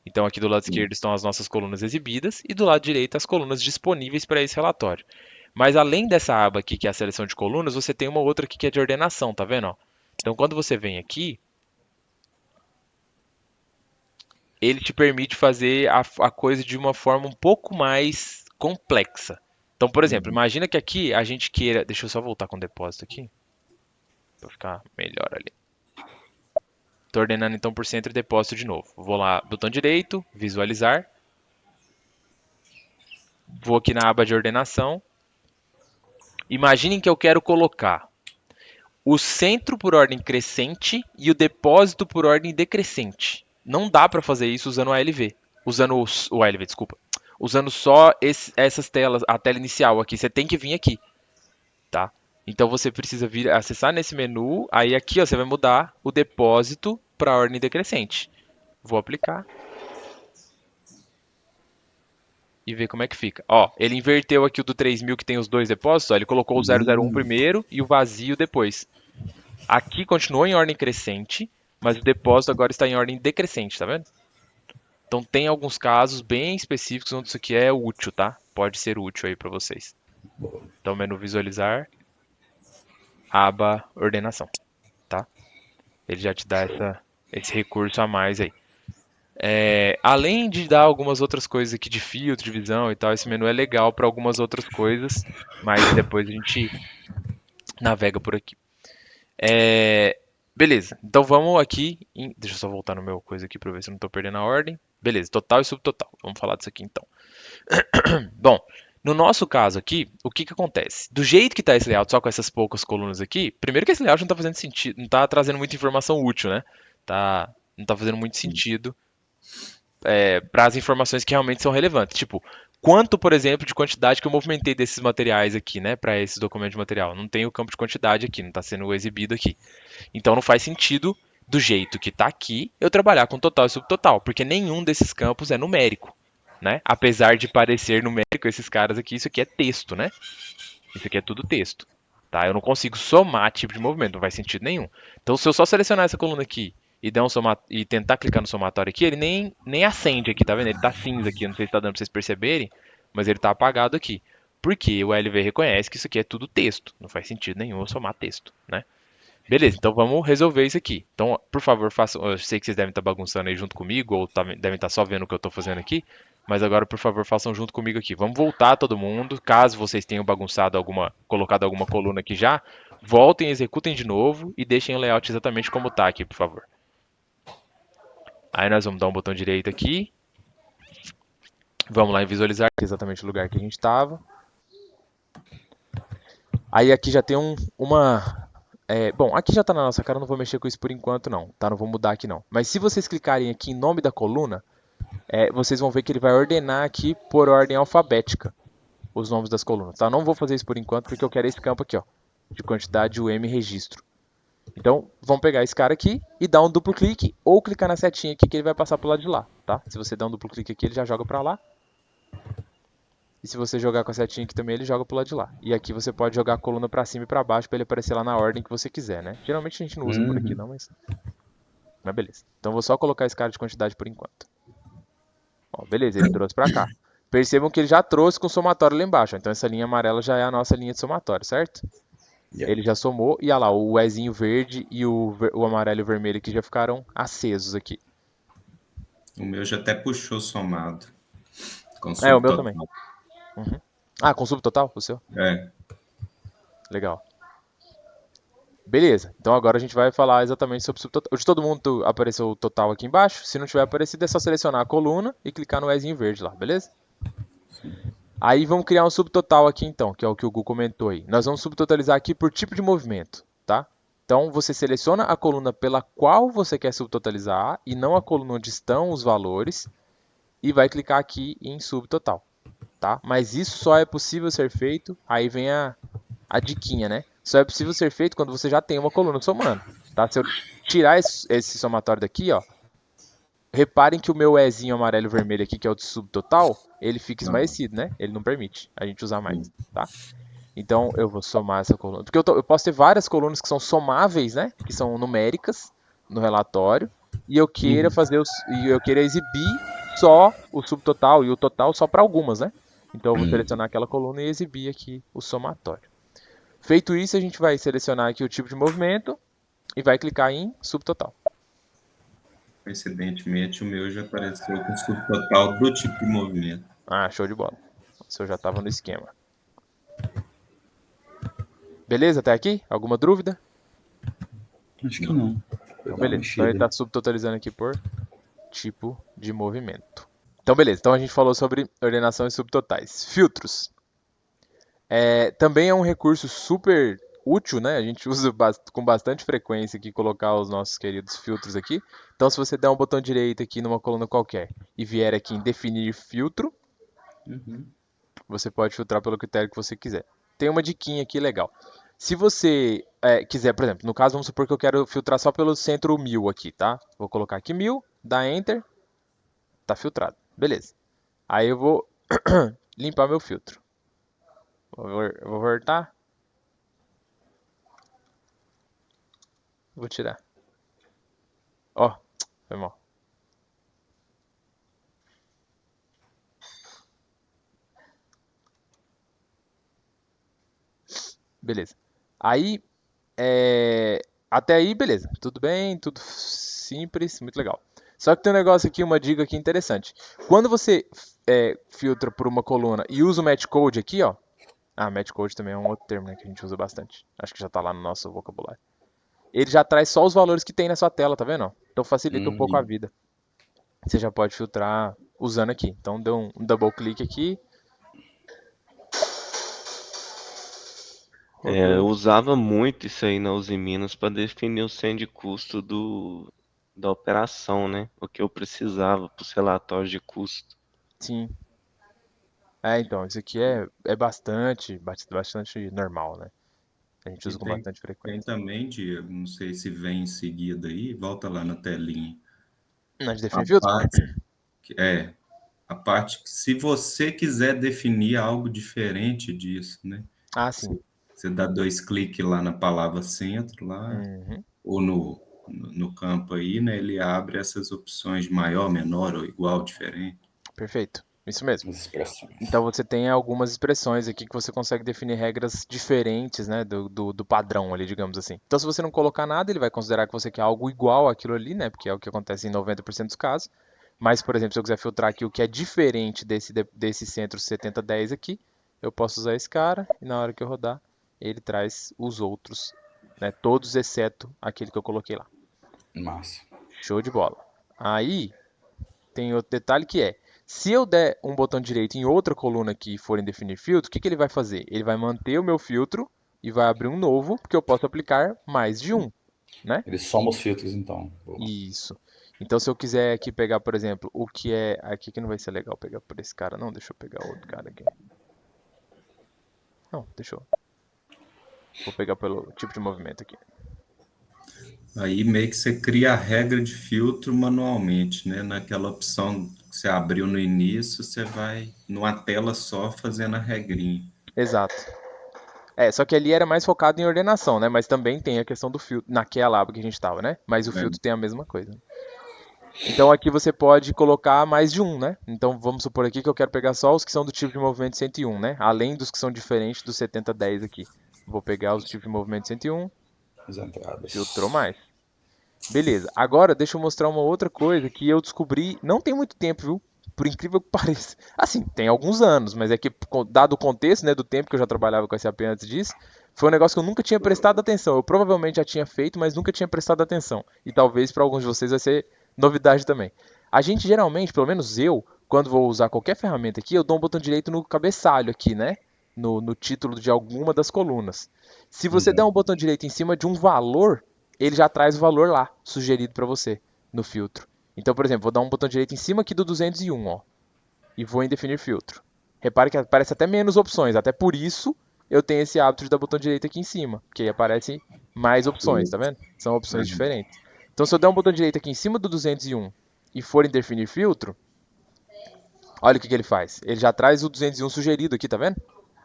Então, aqui do lado esquerdo estão as nossas colunas exibidas e do lado direito as colunas disponíveis para esse relatório. Mas além dessa aba aqui, que é a seleção de colunas, você tem uma outra aqui que é de ordenação, tá vendo? Ó? Então, quando você vem aqui, ele te permite fazer a coisa de uma forma um pouco mais complexa. Então, por exemplo, imagina que aqui a gente queira. Deixa eu só voltar com o depósito aqui, para ficar melhor ali. Estou ordenando então por centro e depósito de novo. Vou lá, botão direito, visualizar. Vou aqui na aba de ordenação. Imaginem que eu quero colocar o centro por ordem crescente e o depósito por ordem decrescente. Não dá para fazer isso usando o ALV. Usando o ALV, desculpa. Usando só essas telas, a tela inicial aqui. Você tem que vir aqui, tá? Então você precisa vir acessar nesse menu. Aí aqui ó, você vai mudar o depósito para a ordem decrescente. Vou aplicar. E ver como é que fica. Ó, ele inverteu aqui o do 3000 que tem os dois depósitos. Ó, ele colocou o 001 primeiro e o vazio depois. Aqui continuou em ordem crescente, mas o depósito agora está em ordem decrescente, tá vendo? Então tem alguns casos bem específicos onde isso aqui é útil, tá? Pode ser útil aí para vocês. Então menu visualizar, aba ordenação, tá? Ele já te dá esse recurso a mais aí. Além de dar algumas outras coisas aqui de filtro, de visão e tal, esse menu é legal para algumas outras coisas, mas depois a gente navega por aqui. Beleza, então vamos aqui. Deixa eu só voltar no meu coisa aqui para ver se eu não estou perdendo a ordem. Beleza, total e subtotal. Vamos falar disso aqui então. Bom, no nosso caso aqui, o que acontece? Do jeito que está esse layout, só com essas poucas colunas aqui, primeiro que esse layout não está fazendo sentido, não está trazendo muita informação útil, né? Não está fazendo muito sentido para as informações que realmente são relevantes. Tipo, quanto, por exemplo, de quantidade que eu movimentei desses materiais aqui, né, para esses documentos de material. Não tem o campo de quantidade aqui, não está sendo exibido aqui. Então não faz sentido, do jeito que está aqui, eu trabalhar com total e subtotal, porque nenhum desses campos é numérico, né? Apesar de parecer numérico, esses caras aqui, isso aqui é texto, né? Isso aqui é tudo texto, tá? Eu não consigo somar tipo de movimento, não faz sentido nenhum. Então se eu só selecionar essa coluna aqui e tentar clicar no somatório aqui, ele nem acende aqui, tá vendo? Ele tá cinza aqui, não sei se tá dando pra vocês perceberem, mas ele tá apagado aqui. Porque o LV reconhece que isso aqui é tudo texto, não faz sentido nenhum eu somar texto, né? Beleza, então vamos resolver isso aqui. Então, por favor, façam. Eu sei que vocês devem estar bagunçando aí junto comigo, ou devem estar só vendo o que eu estou fazendo aqui, mas agora, por favor, façam junto comigo aqui. Vamos voltar todo mundo. Caso vocês tenham bagunçado colocado alguma coluna aqui já, voltem, executem de novo e deixem o layout exatamente como está aqui, por favor. Aí nós vamos dar um botão direito aqui. Vamos lá em visualizar, que é exatamente o lugar que a gente estava. Aí aqui já tem Bom, aqui já tá na nossa cara, eu não vou mexer com isso por enquanto não, tá? Não vou mudar aqui não. Mas se vocês clicarem aqui em nome da coluna, vocês vão ver que ele vai ordenar aqui por ordem alfabética os nomes das colunas, tá? Não vou fazer isso por enquanto porque eu quero esse campo aqui, ó, de quantidade UM registro. Então, vamos pegar esse cara aqui e dar um duplo clique ou clicar na setinha aqui que ele vai passar pro lado de lá, tá? Se você der um duplo clique aqui, ele já joga pra lá. E se você jogar com a setinha aqui também, ele joga pro lado de lá. E aqui você pode jogar a coluna pra cima e pra baixo pra ele aparecer lá na ordem que você quiser, né? Geralmente a gente não usa por aqui não, mas beleza. Então vou só colocar esse cara de quantidade por enquanto. Ó, beleza, ele trouxe pra cá. Percebam que ele já trouxe com somatório lá embaixo. Então essa linha amarela já é a nossa linha de somatório, certo? Ele já somou e olha lá, o Ezinho verde e o amarelo e o vermelho aqui já ficaram acesos aqui. O meu já até puxou somado. Com O meu subtotal. também. Uhum. Ah, com subtotal? O seu? Legal. Beleza, então agora a gente vai falar exatamente sobre o subtotal. De todo mundo apareceu o total aqui embaixo. Se não tiver aparecido, é só selecionar a coluna e clicar no Ezinho verde lá, beleza? Aí vamos criar um subtotal aqui então, que é o que o Gu comentou aí. Nós vamos subtotalizar aqui por tipo de movimento, tá? Então você seleciona a coluna pela qual você quer subtotalizar e não a coluna onde estão os valores e vai clicar aqui em subtotal, tá? Mas isso só é possível ser feito, aí vem a diquinha, né? Só é possível ser feito quando você já tem uma coluna somando, tá? Se eu tirar esse somatório daqui, ó, reparem que o meu Ezinho amarelo e vermelho aqui, que é o de subtotal, ele fica esmaecido, né? Ele não permite a gente usar mais, tá? Então eu vou somar essa coluna. Porque eu posso ter várias colunas que são somáveis, né? Que são numéricas no relatório. E eu queira exibir só o subtotal e o total só para algumas, né? Então eu vou selecionar aquela coluna e exibir aqui o somatório. Feito isso, a gente vai selecionar aqui o tipo de movimento e vai clicar em subtotal. Coincidentemente, o meu já apareceu com subtotal do tipo de movimento. Ah, show de bola. O seu já estava no esquema. Beleza até aqui? Alguma dúvida? Acho que não. Então, beleza. Então ele está subtotalizando aqui por tipo de movimento. Então, beleza. Então a gente falou sobre ordenação e subtotais. Filtros. Também é um recurso super útil, né? A gente usa com bastante frequência aqui colocar os nossos queridos filtros aqui. Então, se você der um botão direito aqui numa coluna qualquer e vier aqui em definir filtro, você pode filtrar pelo critério que você quiser. Tem uma diquinha aqui legal. Se você quiser, por exemplo, no caso, vamos supor que eu quero filtrar só pelo centro 1000 aqui, tá? Vou colocar aqui 1000, dá Enter, tá filtrado. Beleza. Aí eu vou limpar meu filtro. Vou voltar. Vou tirar. Ó, foi mal. Beleza. Aí, até aí, beleza. Tudo bem, tudo simples, muito legal. Só que tem um negócio aqui, uma dica aqui interessante. Quando você filtra por uma coluna e usa o match code aqui, ó. Ah, match code também é um outro termo, né, que a gente usa bastante. Acho que já tá lá no nosso vocabulário. Ele já traz só os valores que tem na sua tela, tá vendo? Então facilita um pouco a vida. Você já pode filtrar usando aqui. Então deu um double clique aqui. Eu usava muito isso aí na Uzi Minas para definir o centro de custo da operação, né? O que eu precisava para os relatórios de custo. Sim. Então, isso aqui é bastante normal, né? A gente usa com bastante Tem frequência. também, Diego, não sei se vem em seguida aí, volta lá na telinha. Nós definimos filtro? A parte que se você quiser definir algo diferente disso, né? Ah, sim. Você dá 2 cliques lá na palavra centro, lá, ou no campo aí, né? Ele abre essas opções de maior, menor ou igual, diferente. Perfeito. Isso mesmo. As expressões. Então você tem algumas expressões aqui que você consegue definir regras diferentes, né, do padrão ali, digamos assim. Então se você não colocar nada, ele vai considerar que você quer algo igual àquilo ali, né, porque é o que acontece em 90% dos casos. Mas, por exemplo, se eu quiser filtrar aqui o que é diferente desse centro 7010 aqui, eu posso usar esse cara e na hora que eu rodar, ele traz os outros, né, todos exceto aquele que eu coloquei lá. Massa. Show de bola. Aí tem outro detalhe que se eu der um botão direito em outra coluna aqui e for em definir filtro, o que ele vai fazer? Ele vai manter o meu filtro, e vai abrir um novo, porque eu posso aplicar mais de um, né? Eles somam os filtros, então. Boa. Isso. Então, se eu quiser aqui pegar, por exemplo, o que é... Aqui que não vai ser legal pegar por esse cara, não. Deixa eu pegar outro cara aqui. Não, deixa eu... Vou pegar pelo tipo de movimento aqui. Aí meio que você cria a regra de filtro manualmente, né? Naquela opção que você abriu no início, você vai numa tela só fazendo a regrinha. Exato. Só que ali era mais focado em ordenação, né? Mas também tem a questão do filtro, naquela aba que a gente tava, né? Mas o filtro tem a mesma coisa. Então aqui você pode colocar mais de um, né? Então vamos supor aqui que eu quero pegar só os que são do tipo de movimento 101, né? Além dos que são diferentes do 7010 aqui. Vou pegar os tipos de movimento 101, As entradas. filtrou mais. Beleza. Agora deixa eu mostrar uma outra coisa que eu descobri não tem muito tempo, viu? Por incrível que pareça. Assim, tem alguns anos, mas é que, dado o contexto, né, do tempo que eu já trabalhava com SAP antes disso, foi um negócio que eu nunca tinha prestado atenção. Eu provavelmente já tinha feito, mas nunca tinha prestado atenção. E talvez para alguns de vocês vai ser novidade também. A gente geralmente, pelo menos eu, quando vou usar qualquer ferramenta aqui, eu dou um botão direito no cabeçalho aqui, né? No título de alguma das colunas. Se você der um botão direito em cima de um valor, ele já traz o valor lá, sugerido para você, no filtro. Então, por exemplo, vou dar um botão direito em cima aqui do 201, ó, e vou em definir filtro. Repare que aparece até menos opções, até por isso eu tenho esse hábito de dar botão direito aqui em cima, porque aí aparece mais opções, tá vendo? São opções diferentes. Então, se eu der um botão direito aqui em cima do 201 e for em definir filtro, olha o que ele faz. Ele já traz o 201 sugerido aqui, tá vendo?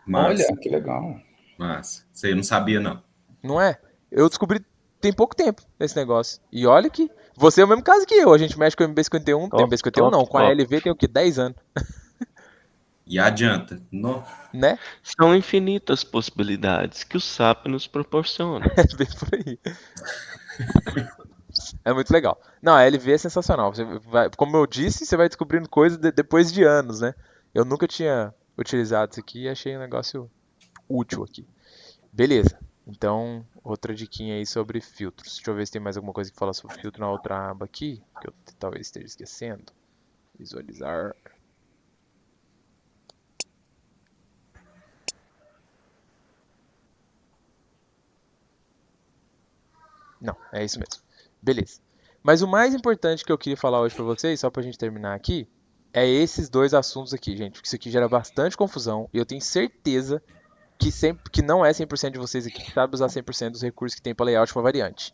Massa, Olha, que legal. massa. Você não sabia, não. Não é? Eu descobri tem pouco tempo esse negócio. E olha que você é o mesmo caso que eu. A gente mexe com o MB51, tem MB51 não, com a LV tem o quê? 10 anos, E adianta. Não. né? São infinitas possibilidades que o SAP nos proporciona. É bem por aí. É muito legal. Não, a LV é sensacional. Como eu disse, você vai descobrindo coisas depois de anos, né? Eu nunca tinha utilizado isso aqui e achei um negócio útil aqui. Beleza. Então, outra diquinha aí sobre filtros. Deixa eu ver se tem mais alguma coisa que fala sobre filtro na outra aba aqui, que eu talvez esteja esquecendo. Visualizar. Não, é isso mesmo. Beleza. Mas o mais importante que eu queria falar hoje pra vocês, só pra gente terminar aqui, é esses dois assuntos aqui, gente. Porque isso aqui gera bastante confusão e eu tenho certeza que não é 100% de vocês aqui que sabe usar 100% dos recursos que tem para layout para variante.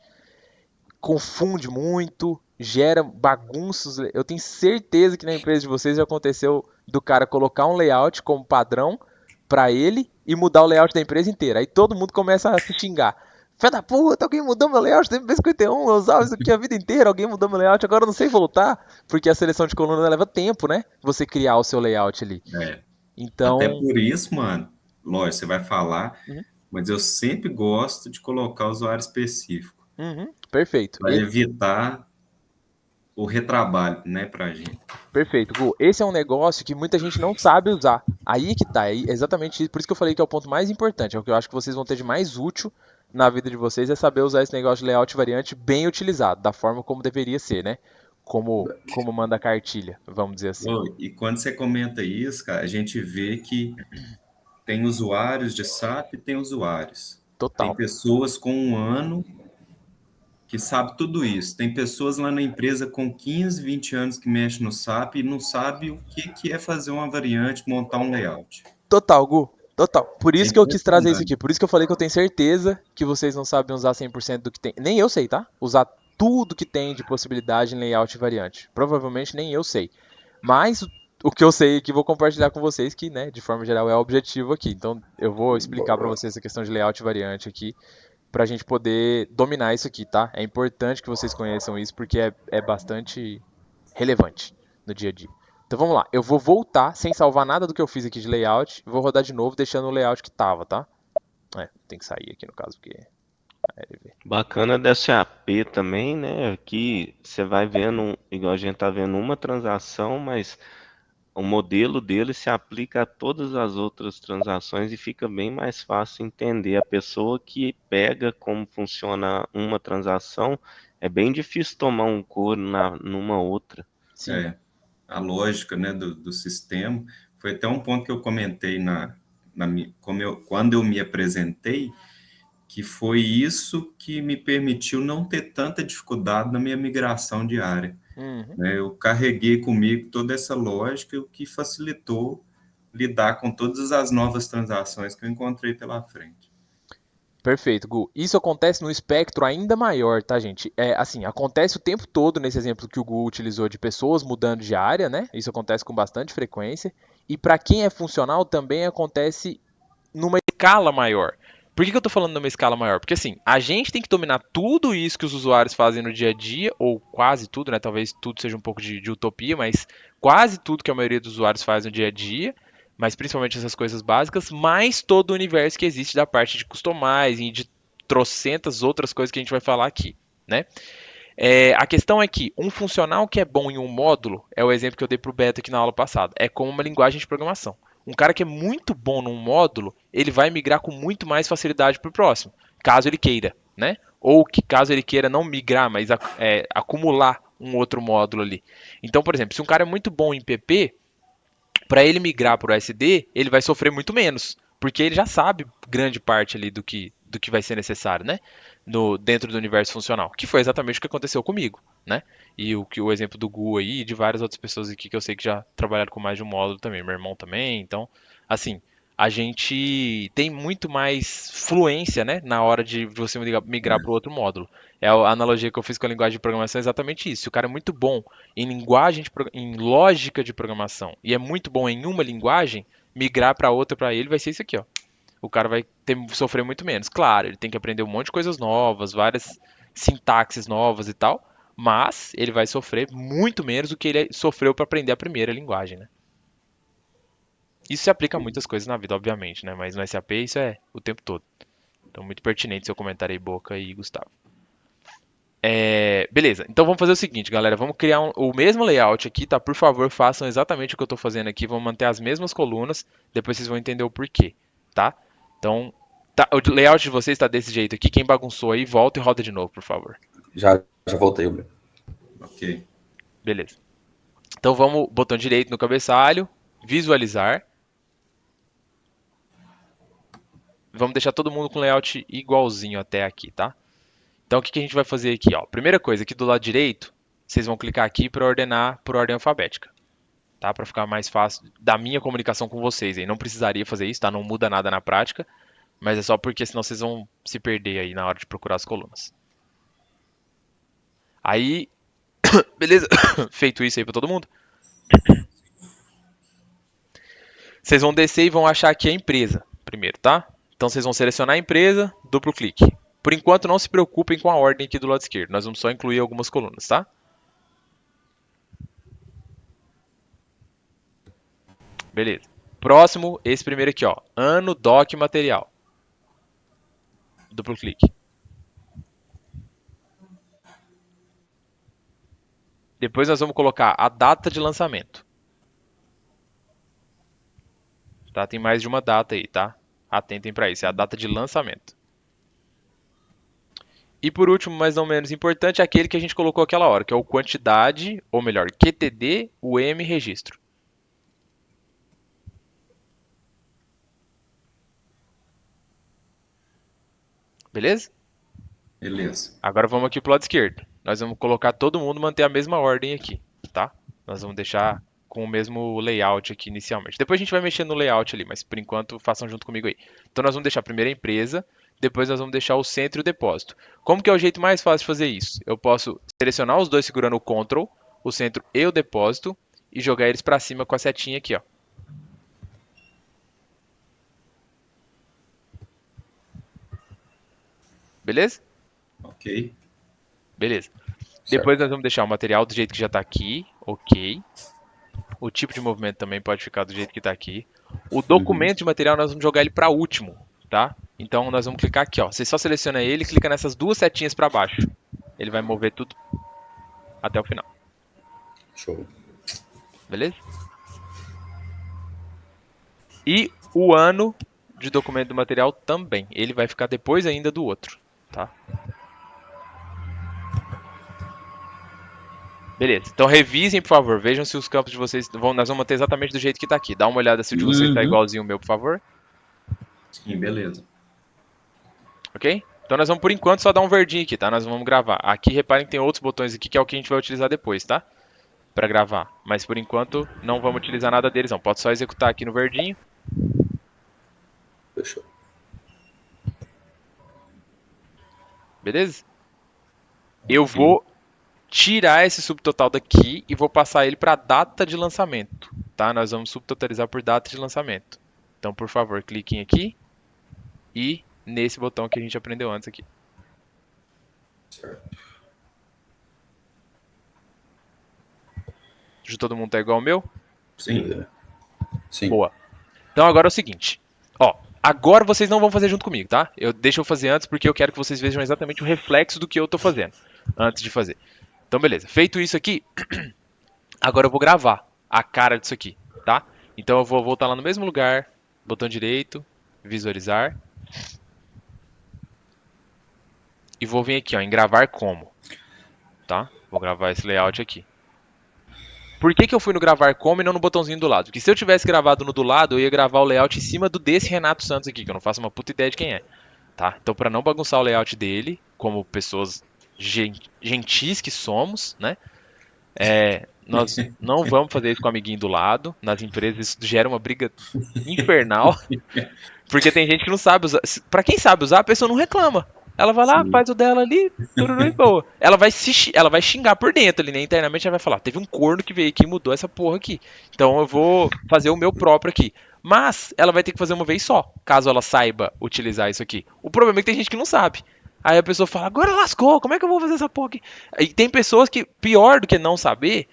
Confunde muito, gera bagunças. Eu tenho certeza que na empresa de vocês já aconteceu do cara colocar um layout como padrão para ele e mudar o layout da empresa inteira. Aí todo mundo começa a se xingar. Fé da puta, alguém mudou meu layout do MB51, eu usava isso aqui a vida inteira, alguém mudou meu layout, agora eu não sei voltar, porque a seleção de coluna leva tempo, né? Você criar o seu layout ali. Então, Até por isso, mano, lógico, você vai falar, Uhum. mas eu sempre gosto de colocar usuário específico. Perfeito. Para evitar o retrabalho, né, pra gente. Perfeito, Gu. Esse é um negócio que muita gente não sabe usar. Aí que tá, é exatamente isso. Por isso que eu falei que é o ponto mais importante. É o que eu acho que vocês vão ter de mais útil na vida de vocês, é saber usar esse negócio de layout variante bem utilizado, da forma como deveria ser, né? Como manda a cartilha, vamos dizer assim. E quando você comenta isso, cara, a gente vê que tem usuários de SAP e tem usuários. Total. Tem pessoas com 1 ano que sabe tudo isso. Tem pessoas lá na empresa com 15, 20 anos que mexem no SAP e não sabe o que é fazer uma variante, montar um layout. Total, Gu. Total. Por isso que eu quis trazer isso aqui. Por isso que eu falei que eu tenho certeza que vocês não sabem usar 100% do que tem. Nem eu sei, tá? Usar tudo que tem de possibilidade em layout e variante. Provavelmente nem eu sei. Mas o que eu sei aqui vou compartilhar com vocês que, né, de forma geral é o objetivo aqui. Então eu vou explicar para vocês essa questão de layout e variante aqui pra gente poder dominar isso aqui, tá? É importante que vocês conheçam isso porque é bastante relevante no dia a dia. Então vamos lá, eu vou voltar sem salvar nada do que eu fiz aqui de layout, vou rodar de novo deixando o layout que tava, tá? Tem que sair aqui no caso porque Bacana dessa AP também, né? Aqui você vai vendo, igual a gente tá vendo uma transação, mas o modelo dele se aplica a todas as outras transações e fica bem mais fácil entender. A pessoa que pega como funciona uma transação, é bem difícil tomar um couro numa outra. Sim. A lógica, né, do sistema. Foi até um ponto que eu comentei quando eu me apresentei, que foi isso que me permitiu não ter tanta dificuldade na minha migração diária. Né? Eu carreguei comigo toda essa lógica, o que facilitou lidar com todas as novas transações que eu encontrei pela frente. Perfeito, Gu. Isso acontece no espectro ainda maior, tá, gente? Assim, acontece o tempo todo nesse exemplo que o Gu utilizou de pessoas mudando de área, né? Isso acontece com bastante frequência. E para quem é funcional também acontece numa escala maior. Por que eu tô falando numa escala maior? Porque assim, a gente tem que dominar tudo isso que os usuários fazem no dia a dia, ou quase tudo, né? Talvez tudo seja um pouco de utopia, mas quase tudo que a maioria dos usuários faz no dia a dia, mas principalmente essas coisas básicas, mais todo o universo que existe da parte de customizing e de trocentas outras coisas que a gente vai falar aqui, né? A questão é que um funcional que é bom em um módulo, é o exemplo que eu dei para o Beto aqui na aula passada, é como uma linguagem de programação. Um cara que é muito bom num módulo, ele vai migrar com muito mais facilidade para o próximo, caso ele queira, né? Ou que caso ele queira não migrar, mas acumular um outro módulo ali. Então, por exemplo, se um cara é muito bom em PP, para ele migrar para o SD, ele vai sofrer muito menos, porque ele já sabe grande parte ali do que vai ser necessário, né? Dentro do universo funcional, que foi exatamente o que aconteceu comigo, né? E o exemplo do Gu aí e de várias outras pessoas aqui que eu sei que já trabalharam com mais de um módulo também, meu irmão também, então, assim, a gente tem muito mais fluência, né, na hora de você migrar para o outro módulo. A analogia que eu fiz com a linguagem de programação é exatamente isso. Se o cara é muito bom em em lógica de programação e é muito bom em uma linguagem, migrar para outra para ele vai ser isso aqui, ó. O cara vai sofrer muito menos. Claro, ele tem que aprender um monte de coisas novas, várias sintaxes novas e tal, mas ele vai sofrer muito menos do que ele sofreu para aprender a primeira linguagem, né? Isso se aplica a muitas coisas na vida, obviamente, né? Mas no SAP isso é o tempo todo. Então, muito pertinente seu comentário aí, Boca e Gustavo. Beleza, então vamos fazer o seguinte, galera. Vamos criar o mesmo layout aqui, tá? Por favor, façam exatamente o que eu estou fazendo aqui. Vamos manter as mesmas colunas. Depois vocês vão entender o porquê, tá? Então, o layout de vocês está desse jeito aqui. Quem bagunçou aí, volta e roda de novo, por favor. Já voltei, Bruno. Ok. Beleza. Então vamos, botão direito no cabeçalho, visualizar. Vamos deixar todo mundo com layout igualzinho até aqui, tá? Então o que a gente vai fazer aqui, ó? Primeira coisa, aqui do lado direito, vocês vão clicar aqui para ordenar por ordem alfabética, tá? Para ficar mais fácil da minha comunicação com vocês aí. Não precisaria fazer isso, tá? Não muda nada na prática, mas é só porque senão vocês vão se perder aí na hora de procurar as colunas. Aí, beleza? Feito isso aí para todo mundo? Vocês vão descer e vão achar aqui a empresa primeiro, tá? Então vocês vão selecionar a empresa, duplo clique. Por enquanto não se preocupem com a ordem aqui do lado esquerdo, nós vamos só incluir algumas colunas, tá? Beleza. Próximo, esse primeiro aqui, ó. Ano, doc, material. Duplo clique. Depois nós vamos colocar a data de lançamento. Tá? Tem mais de uma data aí, tá? Atentem para isso, é a data de lançamento. E por último, mas não menos importante, é aquele que a gente colocou aquela hora, que é o quantidade, ou melhor, QTD, UM, registro. Beleza? Beleza. Agora vamos aqui pro lado esquerdo. Nós vamos colocar todo mundo manter a mesma ordem aqui, tá? Nós vamos deixar com o mesmo layout aqui inicialmente. Depois a gente vai mexer no layout ali, mas por enquanto façam junto comigo aí. Então nós vamos deixar primeiro a empresa, depois nós vamos deixar o centro e o depósito. Como que é o jeito mais fácil de fazer isso? Eu posso selecionar os dois segurando o Ctrl, o centro e o depósito, e jogar eles para cima com a setinha aqui, ó. Beleza? Ok. Beleza. Certo. Depois nós vamos deixar o material do jeito que já está aqui, ok. O tipo de movimento também pode ficar do jeito que está aqui. O documento de material nós vamos jogar ele para último, tá? Então nós vamos clicar aqui, ó. Você só seleciona ele e clica nessas duas setinhas para baixo. Ele vai mover tudo até o final. Show. Beleza? E o ano de documento do material também. Ele vai ficar depois ainda do outro, tá? Beleza. Então revisem, por favor. Vejam se os campos de vocês nós vamos manter exatamente do jeito que está aqui. Dá uma olhada se o de vocês está igualzinho o meu, por favor. Sim, beleza. Ok? Então nós vamos, por enquanto, só dar um verdinho aqui, tá? Nós vamos gravar. Aqui, reparem que tem outros botões aqui, que é o que a gente vai utilizar depois, tá? Pra gravar. Mas, por enquanto, não vamos utilizar nada deles, não. Pode só executar aqui no verdinho. Fechou. Beleza? Eu vou tirar esse subtotal daqui e vou passar ele para data de lançamento, tá? Nós vamos subtotalizar por data de lançamento. Então, por favor, cliquem aqui e nesse botão que a gente aprendeu antes aqui. Certo. De todo mundo tá igual ao meu? Sim. Sim. Boa. Então agora é o seguinte. Ó, agora vocês não vão fazer junto comigo, tá? Deixa eu fazer antes porque eu quero que vocês vejam exatamente o reflexo do que eu tô fazendo antes de fazer. Então, beleza. Feito isso aqui, agora eu vou gravar a cara disso aqui, tá? Então eu vou voltar lá no mesmo lugar, botão direito, visualizar. E vou vir aqui, ó, em gravar como, tá? Vou gravar esse layout aqui. Por que eu fui no gravar como e não no botãozinho do lado? Porque se eu tivesse gravado no do lado, eu ia gravar o layout em cima do desse Renato Santos aqui, que eu não faço uma puta ideia de quem é, tá? Então, para não bagunçar o layout dele, como pessoas gentis que somos, né? Nós não vamos fazer isso com o amiguinho do lado. Nas empresas isso gera uma briga infernal. Porque tem gente que não sabe usar. Pra quem sabe usar, a pessoa não reclama. Ela vai lá, faz o dela ali, tururu e boa. Ela vai xingar por dentro ali, né? Internamente ela vai falar, teve um corno que veio aqui e mudou essa porra aqui. Então eu vou fazer o meu próprio aqui. Mas ela vai ter que fazer uma vez só, caso ela saiba utilizar isso aqui. O problema é que tem gente que não sabe. Aí a pessoa fala, agora lascou, como é que eu vou fazer essa porra aqui? E tem pessoas que, pior do que não saber,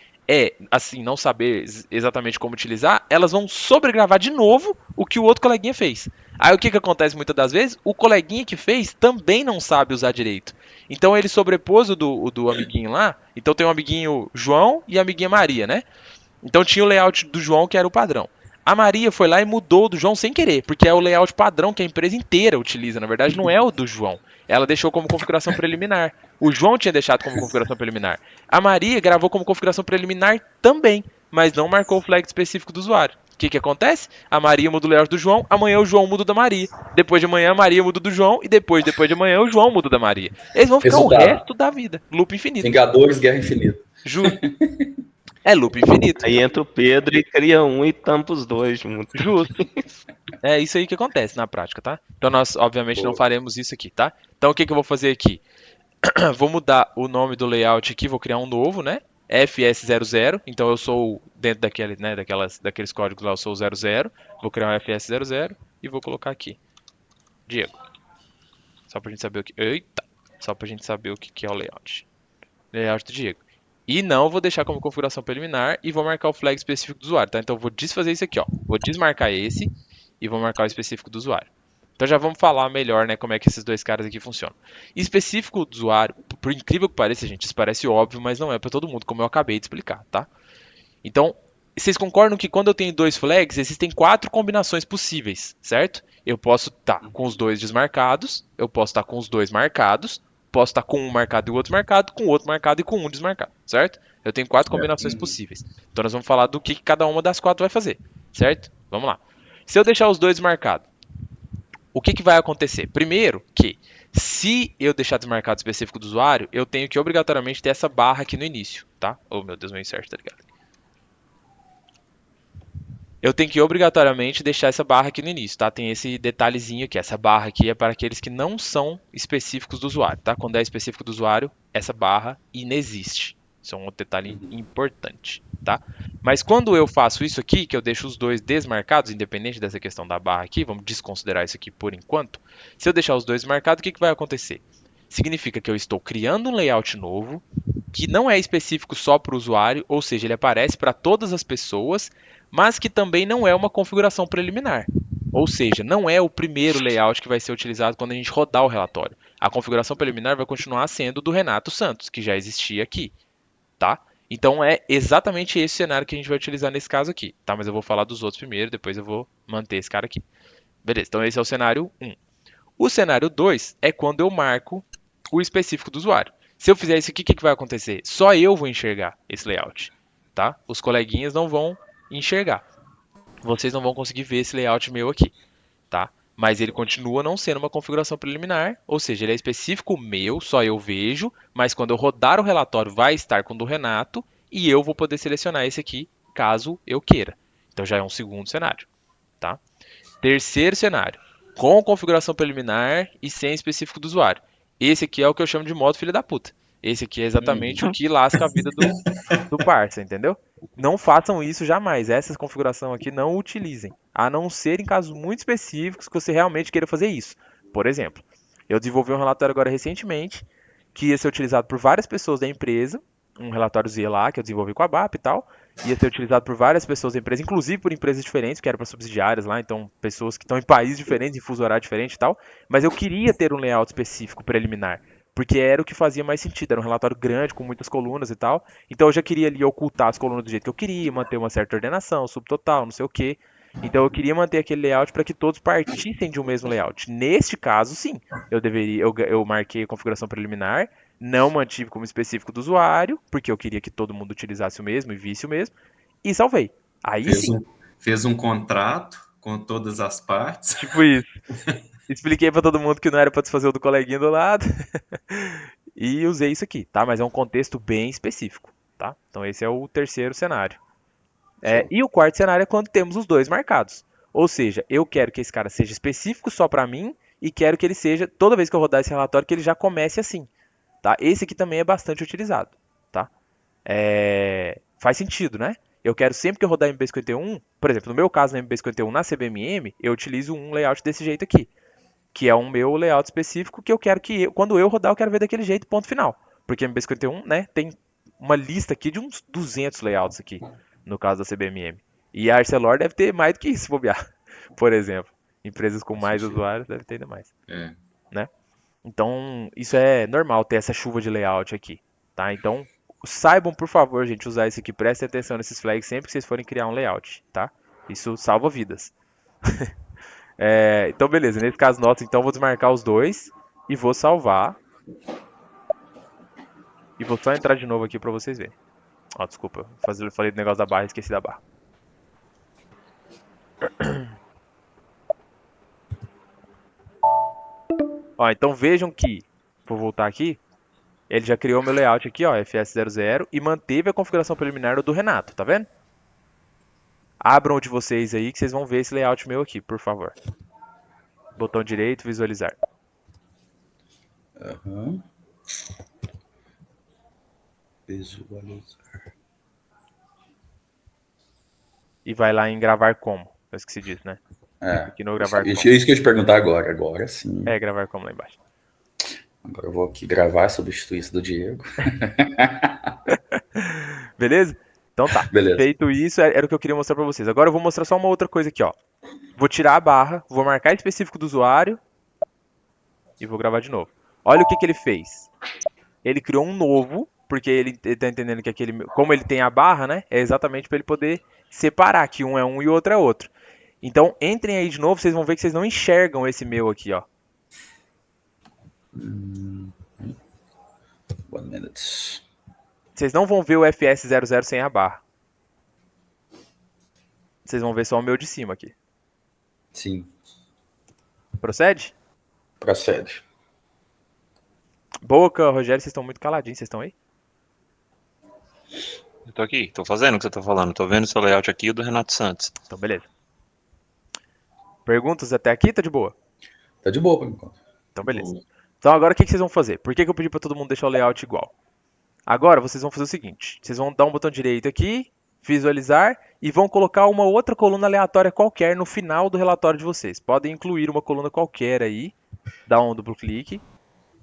assim, não saber exatamente como utilizar, elas vão sobregravar de novo o que o outro coleguinha fez. Aí o que acontece muitas das vezes? O coleguinha que fez também não sabe usar direito. Então ele sobrepôs o do amiguinho lá. Então tem o amiguinho João e a amiguinha Maria, né? Então tinha o layout do João que era o padrão. A Maria foi lá e mudou o do João sem querer, porque é o layout padrão que a empresa inteira utiliza. Na verdade, não é o do João. Ela deixou como configuração preliminar. O João tinha deixado como configuração preliminar. A Maria gravou como configuração preliminar também, mas não marcou o flag específico do usuário. O que acontece? A Maria muda o layout do João, amanhã o João muda o da Maria. Depois de amanhã a Maria muda o do João e depois de amanhã o João muda o da Maria. Eles vão ficar Resultado. o resto da vida. Loop infinito. Vingadores, Guerra Infinita. Justo. É loop infinito. Aí entra o Pedro e cria um e tampa os dois juntos. Justo. É isso aí que acontece na prática, tá? Então nós, obviamente, não faremos isso aqui, tá? Então o que eu vou fazer aqui? Vou mudar o nome do layout aqui, vou criar um novo, né? FS00, então eu sou dentro daquele, né, daqueles códigos lá, eu sou o 00. Vou criar um FS00 e vou colocar aqui Diego. Só pra gente saber o que... Eita! Só pra gente saber o que é o layout. Layout do Diego. E não vou deixar como configuração preliminar e vou marcar o flag específico do usuário, tá? Então eu vou desfazer isso aqui, ó. Vou desmarcar esse e vou marcar o específico do usuário. Então já vamos falar melhor, né, como é que esses dois caras aqui funcionam. Específico do usuário, por incrível que pareça, gente, isso parece óbvio, mas não é para todo mundo, como eu acabei de explicar, tá? Então, vocês concordam que quando eu tenho dois flags, existem 4 combinações possíveis, certo? Eu posso estar com os dois desmarcados, eu posso estar com os dois marcados, posso estar com um marcado e o outro marcado, com o outro marcado e com um desmarcado, certo? Eu tenho 4 combinações possíveis. Então nós vamos falar do que cada uma das 4 vai fazer, certo? Vamos lá. Se eu deixar os dois marcados, o que vai acontecer? Primeiro que, se eu deixar desmarcado o específico do usuário, eu tenho que obrigatoriamente ter essa barra aqui no início, tá? Oh, meu Deus, meu insert tá ligado. Eu tenho que obrigatoriamente deixar essa barra aqui no início, tá? Tem esse detalhezinho aqui. Essa barra aqui é para aqueles que não são específicos do usuário, tá? Quando é específico do usuário, essa barra inexiste. Isso é um outro detalhe importante, tá? Mas quando eu faço isso aqui, que eu deixo os dois desmarcados, independente dessa questão da barra aqui, vamos desconsiderar isso aqui por enquanto. Se eu deixar os dois marcados, o que vai acontecer? Significa que eu estou criando um layout novo, que não é específico só para o usuário, ou seja, ele aparece para todas as pessoas, mas que também não é uma configuração preliminar. Ou seja, não é o primeiro layout que vai ser utilizado quando a gente rodar o relatório. A configuração preliminar vai continuar sendo do Renato Santos, que já existia aqui, tá? Então é exatamente esse cenário que a gente vai utilizar nesse caso aqui, tá? Mas eu vou falar dos outros primeiro, depois eu vou manter esse cara aqui. Beleza, então esse é o cenário 1. O cenário 2 é quando eu marco o específico do usuário. Se eu fizer isso aqui, o que vai acontecer? Só eu vou enxergar esse layout, tá? Os coleguinhas não vão enxergar. Vocês não vão conseguir ver esse layout meu aqui, tá? mas ele continua não sendo uma configuração preliminar, ou seja, ele é específico meu, só eu vejo, mas quando eu rodar o relatório vai estar com o do Renato e eu vou poder selecionar esse aqui caso eu queira. Então já é um segundo cenário, tá? Terceiro cenário, com configuração preliminar e sem específico do usuário. Esse aqui é o que eu chamo de modo filho da puta. Esse aqui é exatamente o que lasca a vida do parça, entendeu? Não façam isso jamais. Essa configuração aqui não utilizem. A não ser em casos muito específicos que você realmente queira fazer isso. Por exemplo, eu desenvolvi um relatório agora recentemente que ia ser utilizado por várias pessoas da empresa. Um relatóriozinho lá que eu desenvolvi com a BAP e tal. Ia ser utilizado por várias pessoas da empresa, inclusive por empresas diferentes, que eram para subsidiárias lá, então pessoas que estão em países diferentes, em fuso horário diferente e tal. Mas eu queria ter um layout específico preliminar, porque era o que fazia mais sentido. Era um relatório grande, com muitas colunas e tal. Então eu já queria ali ocultar as colunas do jeito que eu queria, manter uma certa ordenação, subtotal, não sei o quê. Então eu queria manter aquele layout para que todos partissem de um mesmo layout. Neste caso, sim, eu marquei a configuração preliminar, não mantive como específico do usuário, porque eu queria que todo mundo utilizasse o mesmo e visse o mesmo, e salvei. Aí sim, Fez um contrato com todas as partes. tipo isso. Expliquei pra todo mundo que não era pra desfazer o do coleguinha do lado. E usei isso aqui, tá? Mas é um contexto bem específico, tá? Então esse é o terceiro cenário. E o quarto cenário é quando temos os dois marcados. Ou seja, eu quero que esse cara seja específico só pra mim e quero que ele seja, toda vez que eu rodar esse relatório, que ele já comece assim, tá? Esse aqui também é bastante utilizado, tá? Faz sentido, né? Eu quero sempre que eu rodar MB51, por exemplo, no meu caso na MB51 na CBMM, eu utilizo um layout desse jeito aqui, que é um meu layout específico que eu quero que, quando eu rodar, eu quero ver daquele jeito, ponto final. Porque MB51, né, tem uma lista aqui de uns 200 layouts aqui, no caso da CBMM. E a Arcelor deve ter mais do que isso, se bobear, por exemplo. Empresas com mais usuários devem ter ainda mais. Né? Então, isso é normal ter essa chuva de layout aqui, tá? Então, saibam, por favor, gente, usar isso aqui. Prestem atenção nesses flags sempre que vocês forem criar um layout, tá? Isso salva vidas. Então, beleza. Nesse caso nosso, então, vou desmarcar os dois e vou salvar. E vou só entrar de novo aqui pra vocês verem. Ó, desculpa. Falei do negócio da barra e esqueci da barra. Ó, então vejam que, vou voltar aqui, ele já criou meu layout aqui, ó, FS00, e manteve a configuração preliminar do Renato, tá vendo? Abram o de vocês aí que vocês vão ver esse layout meu aqui, por favor. Botão direito, visualizar. Visualizar. E vai lá em gravar como. Eu esqueci disso, né? Aqui no gravar como. Isso que eu ia te perguntar agora. Agora sim. Gravar como lá embaixo. Agora eu vou aqui gravar, substituir isso do Diego. Beleza? Então tá. Beleza. Feito isso, era o que eu queria mostrar pra vocês. Agora eu vou mostrar só uma outra coisa aqui, ó. Vou tirar a barra, vou marcar específico do usuário e vou gravar de novo. Olha o que ele fez. Ele criou um novo, porque ele tá entendendo que aquele, como ele tem a barra, né? É exatamente para ele poder separar que um é um e o outro é outro. Então, entrem aí de novo, vocês vão ver que vocês não enxergam esse meu aqui, ó. 1 minute. Vocês não vão ver o FS00 sem a barra. Vocês vão ver só o meu de cima aqui. Sim. Procede? Procede. Boca, Rogério, vocês estão muito caladinhos, vocês estão aí? Eu tô aqui, tô fazendo o que você tá falando. Tô vendo o seu layout aqui e o do Renato Santos. Então, beleza. Perguntas até aqui? Tá de boa? Tá de boa por enquanto. Então, beleza. Então, agora o que vocês vão fazer? Por que eu pedi pra todo mundo deixar o layout igual? Agora, vocês vão fazer o seguinte. Vocês vão dar um botão direito aqui, visualizar, e vão colocar uma outra coluna aleatória qualquer no final do relatório de vocês. Podem incluir uma coluna qualquer aí, dá um duplo clique,